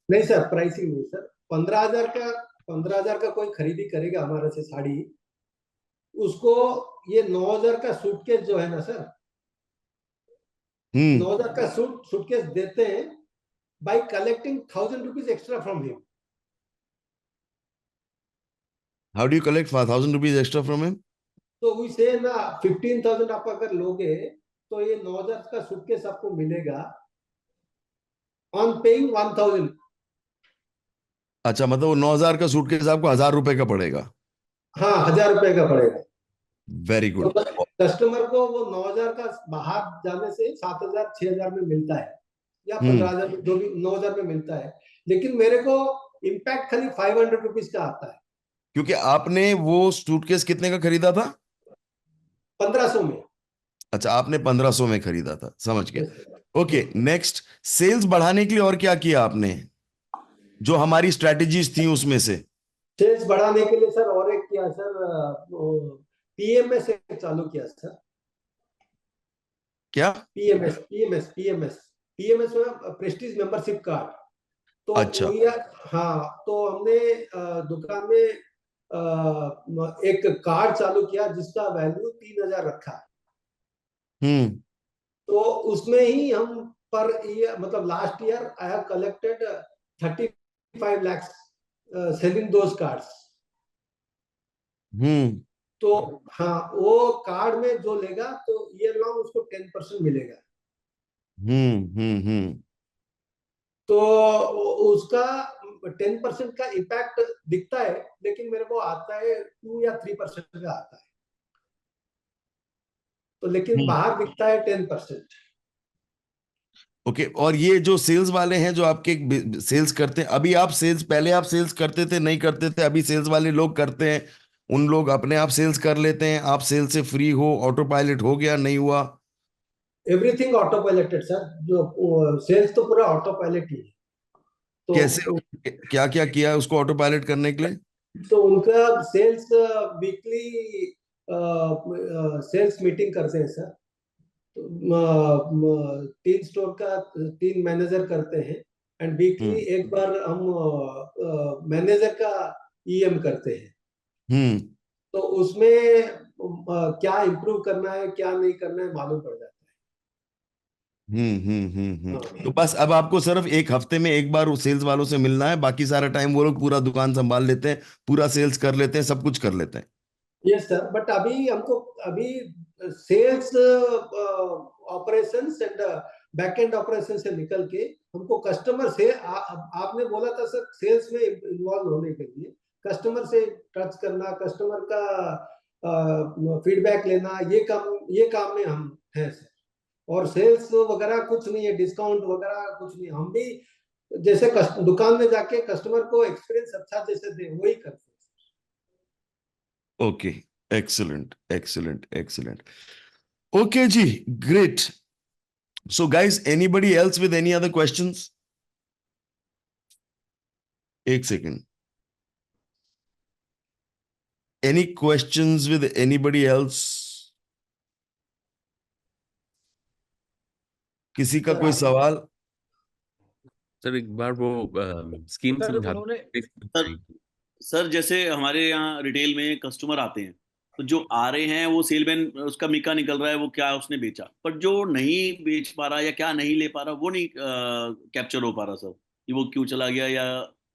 नहीं सर, प्राइसिंग नहीं सर। 15,000 का कोई खरीदी करेगा हमारे से साड़ी, उसको ये 9,000 का सूटकेस जो है ना सर, 9,000 का सूटकेस देते हैं bye collecting 1,000 rupees extra from him. How do you collect 1,000 rupees extra from him? तो वी से ना 15,000 आप अगर लोगे तो ये 9,000 का सूटकेस आपको मिलेगा ऑन पेइंग 1,000। अच्छा, मतलब वो 9,000 का सूटकेस आपको 1,000 रुपए का पड़ेगा। हाँ, 1,000 रुपए का पड़ेगा। वेरी तो गुड। कस्टमर को वो 9,000 का बाहर जाने से 7,000 6,000 में मिलता है, या 15,000, जो भी 9,000 में मिलता है, लेकिन मेरे को इम्पैक्ट खाली 500 रुपीज का आता है। क्योंकि आपने वो सूटकेस कितने का खरीदा था? 1,500 में। अच्छा, आपने 1,500 में खरीदा था, समझ गया। ओके, नेक्स्ट, सेल्स बढ़ाने के लिए और क्या किया आपने, जो हमारी स्ट्रेटेजीज थी उसमें से? सेल्स बढ़ाने के लिए सर और एक किया सर, पीएमएस चालू किया सर। क्या? पीएमएस में प्रेस्टीज मेंबरशिप कार्ड। तो अच्छा। हाँ, तो हमने दुकान में एक कार्ड चालू किया जिसका वैल्यू 3,000 रखा। तो उसमें ही हम पर ईयर, मतलब last year I have collected 35 lakhs selling those cards. तो हाँ, वो कार्ड में जो लेगा तो ईयर लॉन्ग उसको 10% मिलेगा। तो उसका 10% का इम्पैक्ट दिखता है, लेकिन मेरे को आता है 2 या 3% का आता है। तो लेकिन बाहर दिखता है 10%। ओके, और ये जो सेल्स वाले हैं जो आपके सेल्स करते हैं, अभी आप सेल्स, पहले आप सेल्स करते थे नहीं करते थे, अभी सेल्स वाले लोग करते हैं, उन लोग अपने आप सेल्स कर लेते हैं, आप सेल्स से फ्री हो, ऑटो पायलट हो गया, नहीं हुआ? एवरीथिंग ऑटो पायलटेड सर, जो सेल्स तो पूरा ऑटो पायलट ही है। तो कैसे, क्या क्या किया है उसको ऑटो पायलट करने के लिए? तो उनका सेल्स वीकली सेल्स मीटिंग करते हैं सर। तो 3 स्टोर का 3 मैनेजर करते हैं, एंड वीकली एक बार हम मैनेजर का ईएम करते हैं। तो उसमें क्या इम्प्रूव करना है, क्या नहीं करना है, मालूम पड़ जाता है। तो बस अब आपको सिर्फ एक हफ्ते में एक बार उस सेल्स वालों से मिलना है, बाकी सारा टाइम वो लोग पूरा दुकान संभाल लेते हैं, पूरा सेल्स कर लेते हैं, सब कुछ कर लेते हैं। यस सर, बट अभी हमको अभी sales operations and back end operation से निकल के हमको कस्टमर से आपने बोला था सर सेल्स में इन्वॉल्व होने के लिए कस्टमर से टच करना, कस्टमर का फीडबैक लेना, ये काम में हम हैं सर। और सेल्स वगैरह कुछ नहीं है, डिस्काउंट वगैरह कुछ नहीं, हम भी जैसे दुकान में जाके कस्टमर को एक्सपीरियंस अच्छा जैसे दे वही करते हैं। Okay, excellent, excellent, excellent. Okay, ji, great. So, guys, anybody else with any other questions? एक second. Any questions with anybody else? किसी का कोई सवाल? सर एक बार वो स्कीम सर समझा उन्होंने सर जैसे हमारे यहाँ रिटेल में कस्टमर आते हैं तो जो आ रहे हैं वो सेलमैन उसका मिका निकल रहा है वो क्या उसने बेचा, पर जो नहीं बेच पा रहा या क्या नहीं ले पा रहा वो नहीं कैप्चर हो पा रहा सर, कि वो क्यों चला गया या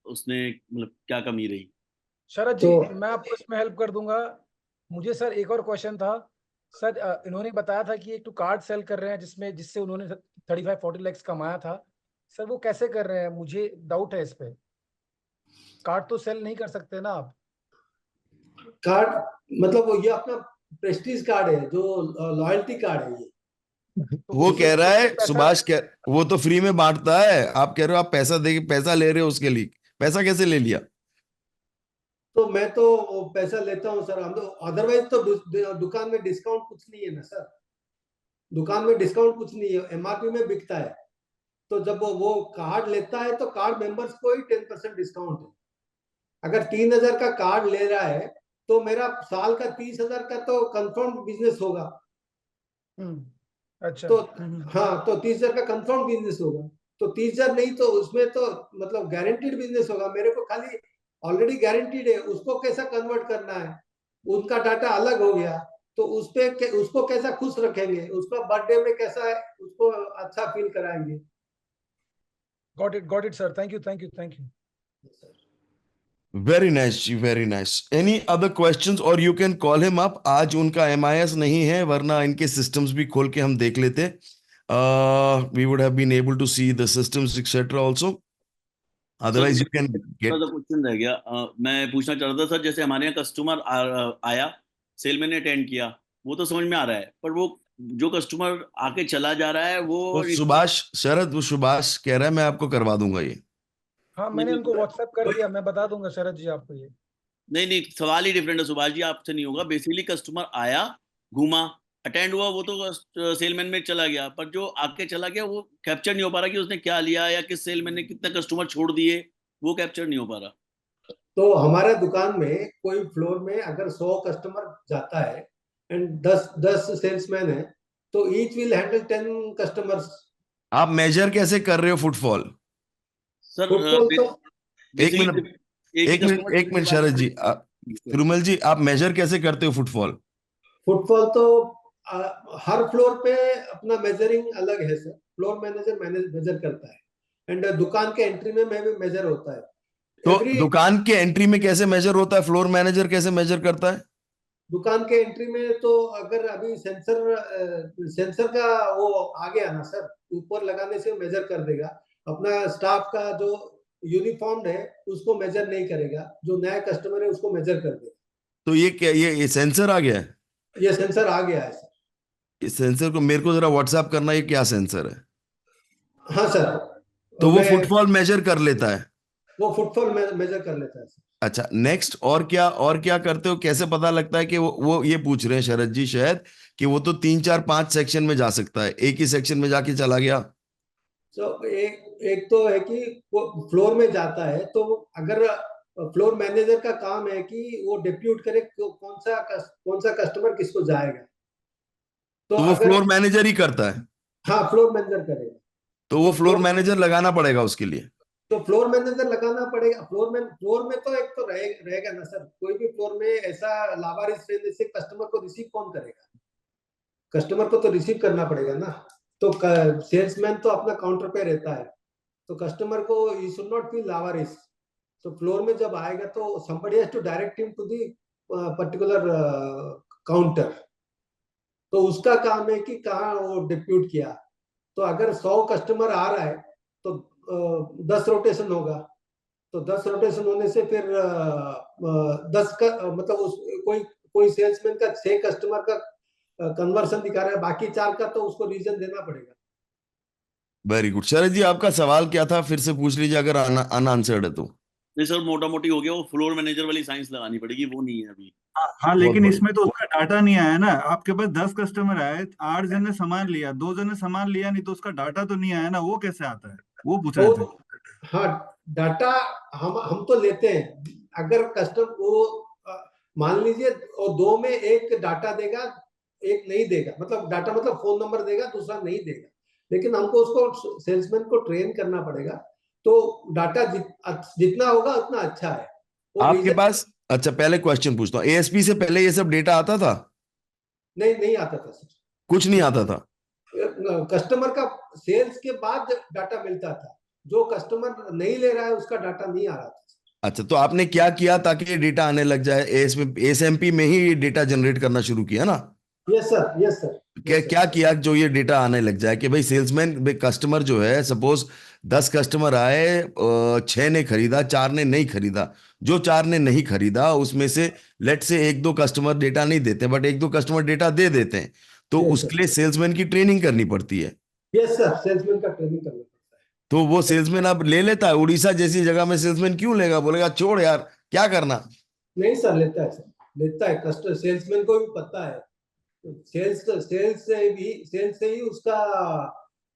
उसने मतलब क्या कमी रही। शरद जी तो- मैं आपको इसमें हेल्प कर दूंगा। मुझे सर एक और क्वेश्चन था सर, इन्होंने बताया था कि एक तो कार्ड सेल कर रहे हैं जिससे उन्होंने 35-40 लाख कमाया था। सर वो कैसे कर रहे हैं, मुझे डाउट है इस पे। कार्ड तो सेल नहीं कर सकते ना आप। कार्ड मतलब वो ये अपना प्रेस्टीज कार्ड है जो लॉयल्टी कार्ड है ये। तो वो उसमें कह रहा है पैसा- सुभाष वो तो फ्री में बांटता है, आप कह रहे हो आप पैसा दे पैसा ले रहे हो उसके लिए, पैसा कैसे ले लिया? तो मैं तो वो पैसा लेता हूँ सर, हम तो अदरवाइज तो दुकान में डिस्काउंट कुछ नहीं है ना सर, दुकान में डिस्काउंट कुछ नहीं है, एमआरपी में बिकता है। तो जब वो कार्ड लेता है तो कार्ड मेंबर्स को ही 10% डिस्काउंट है। अगर 3,000 का कार्ड ले रहा है तो मेरा साल का 30,000 का तो कंफर्म बिजनेस होगा। अच्छा तो हाँ, तो 30,000 का कंफर्म बिजनेस होगा। तो 30,000 नहीं तो उसमें तो मतलब गारंटीड बिजनेस होगा। मेरे को खाली ऑलरेडी गारंटीड है, उसको कैसा कन्वर्ट करना है, उनका डाटा अलग हो गया तो उसको कैसा खुश रखेंगे, उसका बर्थडे में कैसा है उसको अच्छा फील कराएंगे। Got it sir, thank you. Very nice जी, very nice. Any other questions? और you can call him up. आज उनका MIS नहीं है, वरना इनके सिस्टम्स भी खोल के हम देख लेते। We would have been able to see the systems etcetera also, otherwise you can get. Question रह गया, मैं पूछना चाह रहा था सर, जैसे हमारे यहाँ कस्टमर आया, सेलमैन ने अटेंड किया, वो तो समझ में आ रहा है, पर वो जो कस्टमर आके चला जा रहा है वो सुभाष शरद, वो सुभाष कह रहा है मैं आपको करवा दूंगा ये। हाँ मैंने उनको व्हाट्सएप कर दिया, मैं बता दूंगा शरद जी आपको ये। नहीं, सवाल ही डिफरेंट है सुभाष जी, आपसे नहीं होगा। बेसिकली कस्टमर आया, घूमा, अटेंड हुआ, वो तो सेलमैन में चला गया, पर जो आके चला गया वो कैप्चर नहीं हो पा रहा कि उसने क्या लिया या किस सेलमैन ने कितने कस्टमर छोड़ दिए, वो कैप्चर नहीं हो पा रहा। तो हमारे दुकान में कोई फ्लोर में अगर 100 कस्टमर जाता है एंड 10 सेल्समैन है तो ईच विल हैंडल 10 कस्टमर्स। आप मेजर कैसे कर रहे हो फुटफॉल? सर फुटफॉल तो एक मिनट शरद जी, तिरुमल जी, आप मेजर कैसे करते हो फुटफॉल? फुटफॉल तो हर फ्लोर पे अपना मेजरिंग अलग है सर, फ्लोर मैनेजर मेजर करता है एंड दुकान के एंट्री में भी मेजर होता है। तो दुकान के एंट्री में कैसे मेजर होता है, फ्लोर मैनेजर कैसे मेजर करता है? दुकान के एंट्री में तो अगर अभी सेंसर का वो आ गया ना सर, ऊपर लगाने से मेजर कर देगा। अपना स्टाफ का जो यूनिफॉर्म है उसको मेजर नहीं करेगा, जो नया कस्टमर है उसको मेजर कर देगा। तो ये क्या, ये सेंसर आ गया है? ये सेंसर आ गया है सर। इस सेंसर को मेरे को जरा व्हाट्सएप करना, ये क्या सेंसर है? हाँ सर, तो वो फुटफॉल मेजर कर लेता है? वो फुटफॉल मेजर कर लेता है सर। अच्छा, नेक्स्ट। और क्या करते हो, कैसे पता लगता है कि वो ये पूछ रहे हैं शरद जी शायद कि वो तो 3 4 5 सेक्शन में जा सकता है, एक ही सेक्शन में जाके चला गया। तो एक तो है कि वो फ्लोर में जाता है तो अगर फ्लोर मैनेजर का काम है कि वो डिप्यूट करे कौन सा कस्टमर किसको जाएगा। तो वो फ्लोर मैनेजर ही करता है? हाँ, फ्लोर मैनेजर करेगा। तो वो फ्लोर मैनेजर लगाना पड़ेगा उसके लिए? तो फ्लोर मैनेजर लगाना पड़ेगा। फ्लोर में तो एक तो रहेगा ना सर, कोई भी फ्लोर में ऐसा लावारिस रहने से कस्टमर को रिसीव कौन करेगा, कस्टमर को तो रिसीव करना पड़ेगा ना। तो सेल्समैन तो अपना काउंटर पे रहता है, तो कस्टमर को ही शुड नॉट फील लावारिस। तो फ्लोर में जब आएगा तो somebody has to direct him to the particular counter. तो उसका काम है कि कहाँ वो डिप्यूट किया। तो अगर 100 कस्टमर आ रहा है तो 10 रोटेशन होगा। तो 10 रोटेशन होने से फिर 10 का मतलब उस कोई सेल्समैन का 6 कस्टमर का कन्वर्सन दिखा रहा है, बाकी 4 का तो उसको रीजन देना पड़ेगा। Very good. शरद जी, आपका सवाल क्या था? फिर से पूछ लीजिए अगर अनआंसर्ड है तो। नहीं सर, मोटा मोटी हो गया। वो फ्लोर मैनेजर वाली साइंस लगानी पड़ेगी, वो नहीं है अभी। हाँ, लेकिन बहुत इसमें तो उसका डाटा नहीं आया ना। आपके पास 10 कस्टमर आए, 8 जन ने सामान लिया, 2 जन ने सामान लिया नहीं, तो उसका डाटा तो नहीं आया ना। वो कैसे आता है, वो पूछ रहे थे। तो हाँ, डाटा हम तो लेते हैं। अगर कस्टमर वो मान लीजिए और 2 में एक डाटा देगा, एक नहीं देगा, मतलब डाटा मतलब फोन नंबर देगा, दूसरा नहीं देगा। लेकिन हमको उसको सेल्समैन को ट्रेन करना पड़ेगा। तो डाटा जितना होगा उतना अच्छा है। वो आपके रीजन पास, अच्छा पहले क्वेश्चन पूछता हूँ, एएसपी से पहले ये सब डेटा आता था? नहीं आता था सर। कुछ नहीं आता था? कस्टमर का सेल्स के बाद डाटा मिलता था। जो कस्टमर नहीं ले रहा है उसका डाटा नहीं आ रहा था। अच्छा, तो आपने क्या किया ताकि ये डेटा आने लग जाए? एएसएमपी में ही ये डेटा जनरेट करना शुरू किया ना? Yes sir, yes sir. क्या किया जो ये डेटा आने लग जाए कि भाई सेल्समैन कस्टमर जो है, सपोज 10 कस्टमर आए, 6 ने खरीदा, 4 ने नहीं खरीदा। जो 4 ने नहीं खरीदा उसमें से लेट से 1-2 कस्टमर डेटा नहीं देते, बट 1-2 कस्टमर डेटा दे देते हैं, तो Yes, उसके लिए सेल्समैन की ट्रेनिंग करनी पड़ती है। यस सर, सेल्समैन का ट्रेनिंग करना पड़ता है। तो वो सेल्समैन अब ले लेता है? उड़ीसा जैसी जगह में सेल्समैन क्यों लेगा? बोलेगा छोड़ यार, क्या करना। नहीं सर, लेता है सर, लेता है। कस्टमर सेल्समैन को भी पता है। सेल्स से ही उसका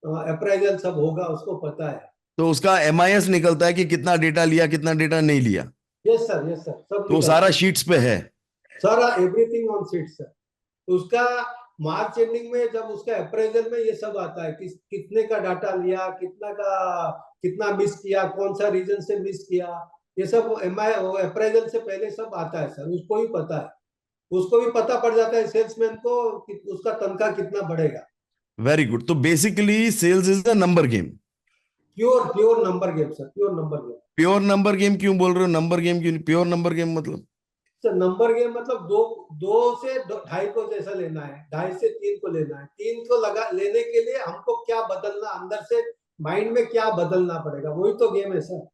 अप्राइजल सब होगा, उसको पता है। तो उसका एमआईएस निकलता है कि कितना डेटा लिया, कितना डेटा नहीं लिया। यस सर, यस सर, सब तो सारा शीट्स पे है। सारा एवरीथिंग ऑन शीट सर। उसका मार्च एंडिंग में जब उसका अप्रेजल में ये सब आता है कि कितने का डाटा लिया, कितना मिस किया, कौन सा रीजन से मिस किया, ये सब अप्रेजल से पहले सब आता है सर। उसको भी पता है। उसको भी पता पड़ जाता है सेल्समैन को कि उसका तनख्वाह कितना बढ़ेगा। Very good. तो basically sales is a number game. Pure number game sir, pure number game. Pure number game क्यों बोल रहे हो? नंबर गेम क्यों? प्योर नंबर गेम मतलब? सर नंबर गेम मतलब दो से 2.5 को जैसा लेना है, 2.5 से 3 को लेना है। 3 को लगा लेने के लिए हमको क्या बदलना, अंदर से माइंड में क्या बदलना पड़ेगा, वही तो गेम है सर।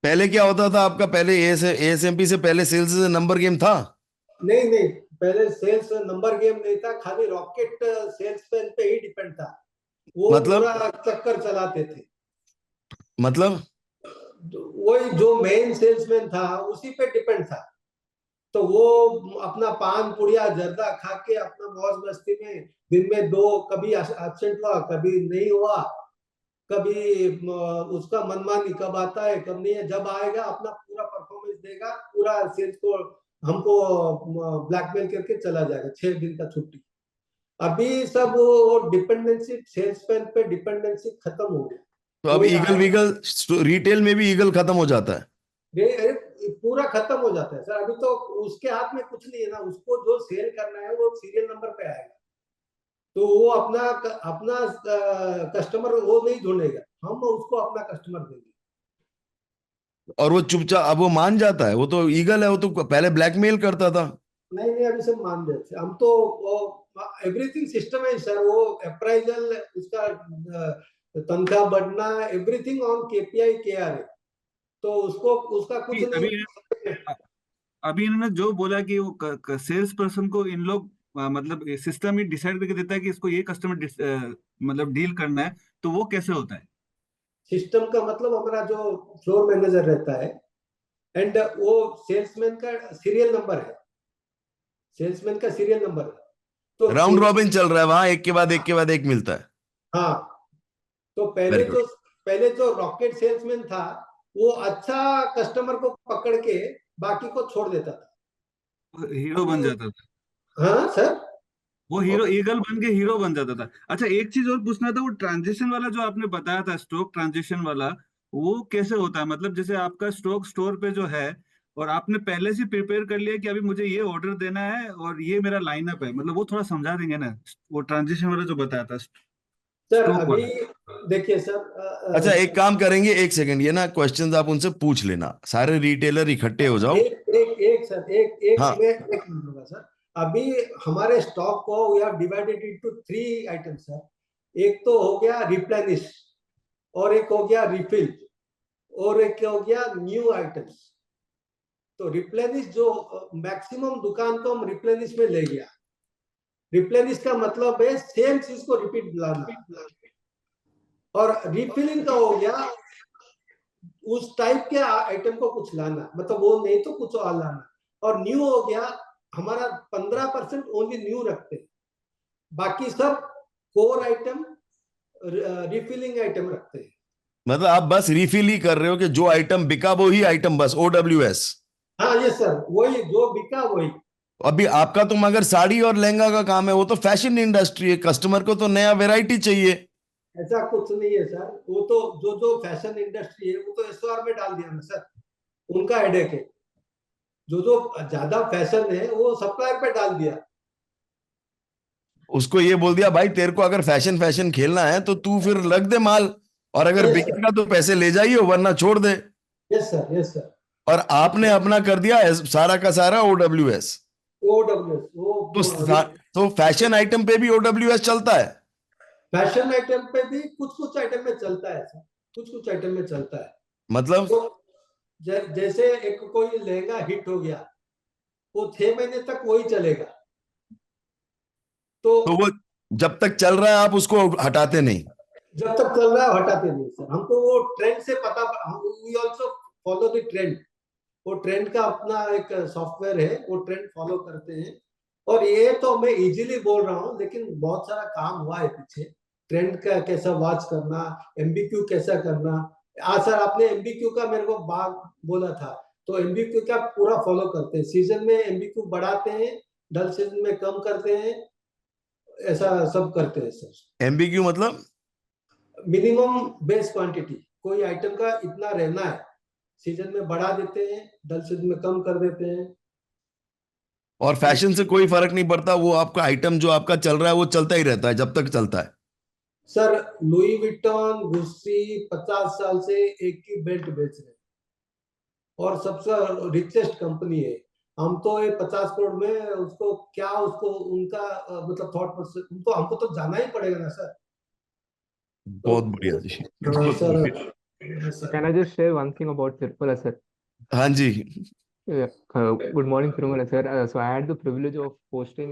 पहले क्या होता था आपका? पहले एएसएमपी से पहले सेल्स नंबर गेम था? नहीं, पहले सेल्स नंबर गेम नहीं था। खाली रॉकेट सेल्स पे ही डिपेंड था। वो मतलब? पूरा चक्कर चलाते थे। मतलब वही जो मेन सेल्समैन था उसी पे डिपेंड था। तो वो अपना पान पुड़िया जर्दा खा के अपना मौज मस्ती में दिन में 2 कभी एब्सेंट हुआ, कभी नहीं हुआ, कभी उसका मनमानी कब आता है कब नहीं है। जब आएगा अपना पूरा परफॉर्मेंस देगा, पूरा सेल्स को हमको ब्लैकमेल करके चला जाएगा। 6 दिन का छुट्टी। अभी सब वो डिपेंडेंसी, सेल्समैन पे डिपेंडेंसी खत्म हो गया। तो अब ईगल वीगल, रिटेल में भी ईगल खत्म हो जाता है? पूरा खत्म हो जाता है सर। अभी तो उसके हाथ में कुछ नहीं है ना। उसको जो सेल करना है वो सीरियल नंबर पे आएगा। तो वो अपना कस्टमर वो नहीं ढूंढेगा, हम उसको अपना कस्टमर देंगे। और वो चुपचाप अब वो मान जाता है? वो तो ईगल है, वो तो पहले ब्लैकमेल करता था। नहीं, अभी सब मान देते हम तो। वो एवरीथिंग सिस्टम है सर। वो अप्राइजल, उसका तनख्वाह बढ़ना, एवरीथिंग ऑन केपीआई केआरए। तो उसका कुछ नहीं। अभी इन्होंने जो बोला कि वो सेल्स पर्सन को इन लोग मतलब सिस्टम ही डिसाइड करके देता है कि इसको ये कस्टमर मतलब डील करना है, तो वो कैसे होता है? सिस्टम का मतलब हमारा जो फ्लोर मैनेजर रहता है, एंड वो सेल्समैन का सीरियल नंबर है। सेल्समैन का सीरियल नंबर है। तो राउंड रॉबिन चल रहा है वहां, एक के बाद एक के बाद एक मिलता है। हाँ। तो Very good. पहले जो रॉकेट सेल्समैन था वो अच्छा कस्टमर को पकड़ के बाकी को छोड़ देता था। हीरो बन जाता था। हाँ सर। वो हीरो ईगल बन के हीरो बन जाता था। अच्छा, एक चीज और पूछना था। वो ट्रांजिशन वाला जो आपने बताया था, स्टॉक ट्रांजिशन वाला, वो कैसे होता है? मतलब जैसे आपका स्टॉक स्टोर पे जो है और आपने पहले से प्रिपेयर कर लिया कि अभी मुझे ये ऑर्डर देना है और ये मेरा लाइनअप है, मतलब वो थोड़ा समझा देंगे ना, वो ट्रांजिशन वाला जो बताया था। सर स्टॉक अभी वाला। देखिए सर, अच्छा एक काम करेंगे, एक सेकंड, ये ना क्वेश्चंस आप उनसे पूछ लेना, सारे रिटेलर इकट्ठे हो जाओ। एक सर, एक हाँ मैं एक मिनट होगा सर। अभी हमारे स्टॉक को we have divided into 3 items sir. एक तो हो गया रिप्लेनिश, और एक हो गया रिफिल, और एक हो गया न्यू आइटम्स। तो रिप्लेनिश जो मैक्सिमम दुकान को हम रिप्लेनिश में ले गया। रिप्लेनिश का मतलब है सेम चीज को रिपीट लाना, और रिफिलिंग का हो गया उस टाइप के आइटम को कुछ लाना, मतलब वो नहीं तो कुछ और लाना। और न्यू हो गया हमारा 15% ओनली न्यू रखते हैं, बाकी सब कोर आइटम, रिफिलिंग आइटम रखते हैं। मतलब आप बस रिफिल ही कर रहे हो कि जो आइटम बिका वो ही आइटम, बस OWS। हाँ ये सर, वही जो बिका वही। अभी आपका तो मगर साड़ी और लहंगा का काम है, वो तो फैशन इंडस्ट्री है, कस्टमर को तो नया वैरायटी चाहिए। ऐसा कुछ नहीं है सर, वो तो जो जो फैशन इंडस्ट्री है वो तो SOR में डाल दिया ना सर, उनका हेडेक है। जो जो ज्यादा फैशन है वो सप्लायर पे डाल दिया। उसको ये बोल दिया भाई तेरे को अगर फैशन फैशन खेलना है तो तू फिर लग दे माल, और अगर Yes, बिकेगा तो पैसे ले जाइए वरना छोड़ दे। Yes sir, yes sir. और आपने अपना कर दिया सारा का सारा OWS। OWS तो वो तो फैशन आइटम पे भी OWS चलता है। फैशन आइटम पे भी कुछ कुछ आइटम में चलता है सर, कुछ कुछ आइटम में चलता है। मतलब तो जैसे एक कोई लहंगा हिट हो गया, वो 6 महीने तक वही चलेगा। तो तो वो जब तक चल रहा है आप उसको हटाते नहीं। जब तक चल रहा है हटाते नहीं सर, हमको वो ट्रेंड से पता, we also follow the trend. वो ट्रेंड का अपना एक सॉफ्टवेयर है, वो ट्रेंड फॉलो करते हैं। और ये तो मैं इजीली बोल रहा हूँ, लेकिन बहुत सारा काम हुआ है पीछे। ट्रेंड का कैसा वॉच करना, MBQ कैसा करना। आज सर आपने MBQ का मेरे को बात बोला था, तो MBQ का पूरा फॉलो करते हैं। सीजन में MBQ बढ़ाते हैं, डल सीजन में कम करते हैं, ऐसा सब करते हैं सर। MBQ मतलब मिनिमम बेस क्वांटिटी, कोई आइटम का इतना रहना है, सीजन में बढ़ा देते हैं, डल सीजन में कम कर देते हैं। और फैशन से कोई फर्क नहीं पड़ता, वो आपका आइटम जो आपका चल रहा है वो चलता ही रहता है जब तक चलता है। सर लुई विटॉन, गुस्सी 50 साल से एक ही बेल्ट बेच रहे हैं, और सबसे रिचेस्ट कंपनी है। हम तो ये 50 करोड़ में उसको क्या, उसको उनका मतलब थॉट प्रोसेस, उनको हमको तो जाना ही पड़ेगा ना सर। बहुत बढ़िया जी, बहुत सर बढ़िया। Sir Can I just share one thing about Tirupala, sir? हाँ जी। Yeah. Good morning, Tirupala, sir. So I had the privilege of hosting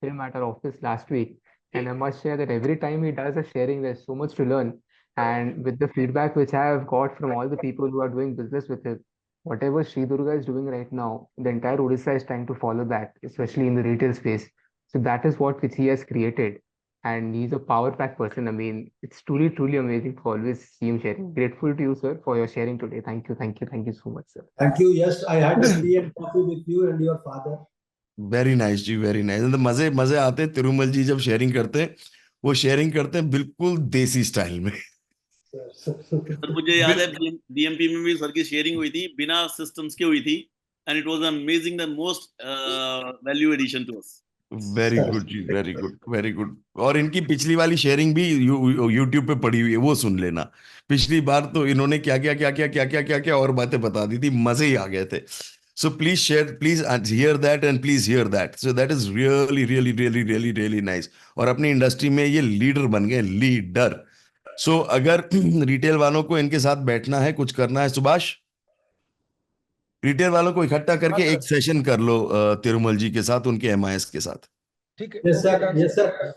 him at our office last week, and I must share that every time he does a sharing, there's so much to learn. And with the feedback which I have got from all the people who are doing business with him, whatever Sri Durga is doing right now, the entire Odisha is trying to follow that, especially in the retail space. So that is what which he has created. And he's a power pack person. I mean, it's truly, truly amazing to always see him sharing. Grateful to you, sir, for your sharing today. Thank you, thank you, thank you so much, sir. Thank you. Yes, I had tea and coffee with you and your father. Very nice जी, very nice. तो मजे मजे आते हैं तिरुमल जी जब sharing करते हैं, वो शेयरिंग करते हैं बिल्कुल देसी स्टाइल में। सर मुझे याद है BMP में भी सर की शेयरिंग हुई थी, बिना सिस्टम्स के हुई थी, and it was amazing, the most value addition to us. Very good जी, वेरी गुड, वेरी गुड। और इनकी पिछली वाली शेयरिंग भी यूट्यूब पे पड़ी हुई है, वो सुन लेना। पिछली बार तो इन्होंने क्या क्या क्या क्या क्या क्या क्या क्या और बातें बता दी थी, मजे ही आ गए थे। So please share, please here that and please here that. So that is really really really really really nice. और अपनी इंडस्ट्री में ये लीडर बन गए, लीडर। सो अगर रिटेल वालों को इनके साथ बैठना है, कुछ करना है, सुभाष, रिटेल वालों को इकट्ठा करके हाँ, एक सेशन कर लो तिरुमल जी के साथ, उनके MIS के साथ, ठीक है। Yes okay, sir, done yes sir. Sir.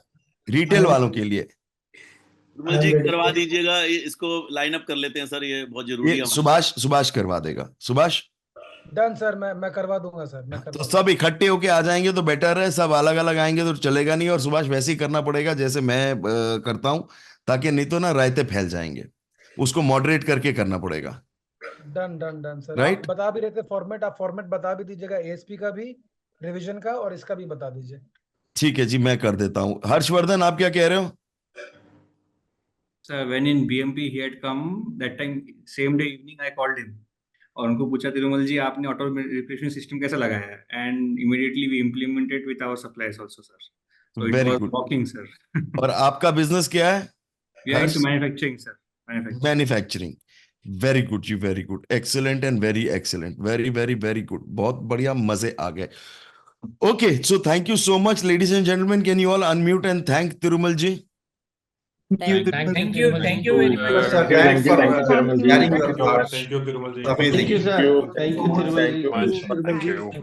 Retail वालों के लिए। तिरुमल जी करवा दीजिएगा, इसको लाइन अप कर लेते हैं सर, ये बहुत जरूरी है ये हमारे। सुभाष करवा देगा। सुभाष, डन सर, मैं करवा दूंगा सर, मैं तो करवा सब इकट्ठे होके आ जाएंगे तो बेटर है, सब अलग अलग आएंगे तो चलेगा नहीं। और सुभाष वैसे ही करना पड़ेगा जैसे मैं करता हूं, ताकि नहीं तो ना रायते फैल जाएंगे। उसको मॉडरेट करके करना पड़ेगा। Done done done sir. आप राइट, बता भी रहे थे फॉर्मेट, आप फॉर्मेट बता भी दीजिएगा, ASP का भी, रिवीजन का, और इसका भी बता दीजिए। ठीक है जी, मैं कर देता हूँ। हर्षवर्धन, आप क्या कह रहे हो? Sir, when in BMP he had come that time, same day evening I called him और उनको पूछा तिरुमल जी आपने ऑटो रिप्लेसमेंट सिस्टम कैसा लगाया है, and immediately we implemented with our suppliers also sir, so it very was good. Working sir. और आपका business क्या है? We are into Hers? manufacturing, sir. Manufacturing. Manufacturing, very good जी, very good, excellent and very excellent, very very very good, बहुत बढ़िया, मजे आ गए. Okay, so thank you so much ladies and gentleman, can you all unmute and thank Tirumal ji. Thank you very much. Sir, thanks for sharing your Thank thoughts. you, Tirumal ji. Amazing. Thank you, sir. Thank you, Tirumal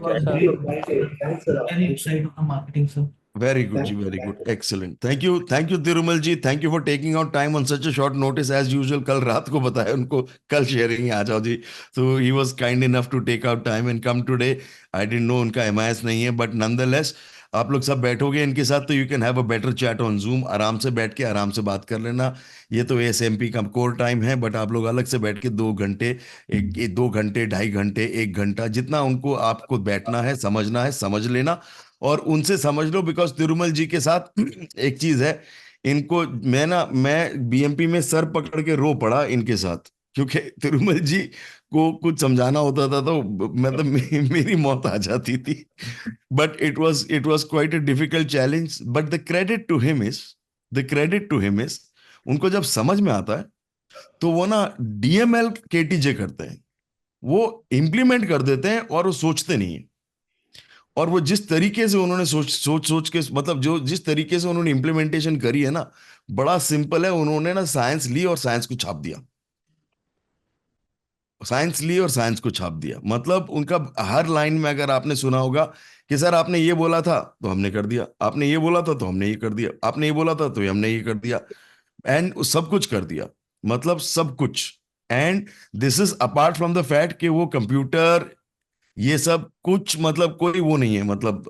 ji. Very good ji, very good, excellent. Thank you Tirumal ji, thank you for taking out time on such a short notice. As usual, कल रात को बताया उनको कल sharing आ जाओ जी, so he was kind enough to take out time and come today. I didn't know उनका MIS नहीं है, but nonetheless आप लोग सब बैठोगे इनके साथ तो you can have a better chat on Zoom. आराम से बैठ के आराम से बात कर लेना. ये तो ASMP का कोर टाइम है, बट आप लोग अलग से बैठ के 2 घंटे, 2 घंटे, 2.5 घंटे, 1 घंटा, जितना उनको आपको बैठना है, समझ लेना और उनसे समझ लो. बिकॉज तिरुमल जी के साथ एक चीज है, इनको मैं BMP में सर पकड़ के रो पड़ा इनके साथ, क्योंकि तिरुमल जी को कुछ समझाना होता था तो मतलब मेरी मौत आ जाती थी. But it was quite a difficult challenge. But the credit to him is उनको जब समझ में आता है तो वो ना DML KTJ करते हैं, वो इंप्लीमेंट कर देते हैं और वो सोचते नहीं है. और वो जिस तरीके से उन्होंने सोच के, मतलब जो जिस तरीके से उन्होंने इंप्लीमेंटेशन करी है ना, बड़ा सिंपल है. उन्होंने ना साइंस ली और साइंस को छाप दिया. मतलब उनका हर लाइन में अगर आपने सुना होगा कि सर आपने ये बोला था तो हमने कर दिया, आपने ये बोला था तो हमने ये कर दिया, आपने ये बोला था तो हमने ये कर दिया, एंड सब कुछ कर दिया, मतलब सब कुछ. And this is apart from the fact कि वो कंप्यूटर ये सब कुछ, मतलब कोई वो नहीं है, मतलब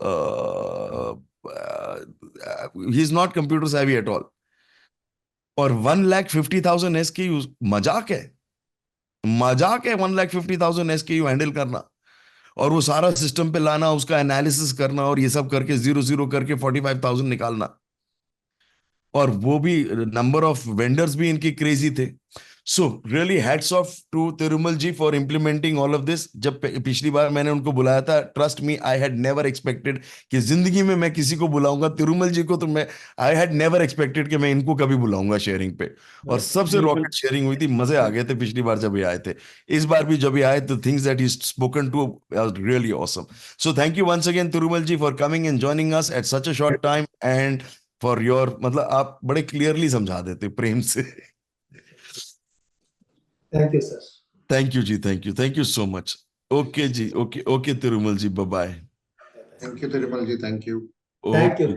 ही इज नॉट कंप्यूटर सेवी एट ऑल. और 1,50,000 SKU मजाक है 1,50,000 SKU हैंडल करना और वो सारा सिस्टम पे लाना, उसका एनालिसिस करना और ये सब करके 0 करके 45,000 निकालना. और वो भी नंबर ऑफ वेंडर्स भी इनके क्रेजी थे. So really hats off to Tirumal ji for implementing all of this. जब पिछली बार मैंने उनको बुलाया था, trust me, I had never expected कि जिंदगी में मैं किसी को बुलाऊंगा. तिरुमल जी को तो आई हैड नेवर एक्सपेक्टेड कि मैं इनको कभी बुलाऊंगा शेयरिंग पे. और सबसे रॉकेट शेयरिंग हुई थी, मजे आ गए थे पिछली बार जब ये आए थे. इस बार भी जब ये आए तो things that he spoken to are really awesome. So thank you once again Tirumal ji for coming and joining us at such a short time and for your, मतलब आप बड़े क्लियरली समझा देते प्रेम से. Thank you, sir. Thank you so much. Okay ji, okay Tirumal ji, bye bye. Thank you, Tirumal ji. Thank you. Thank you.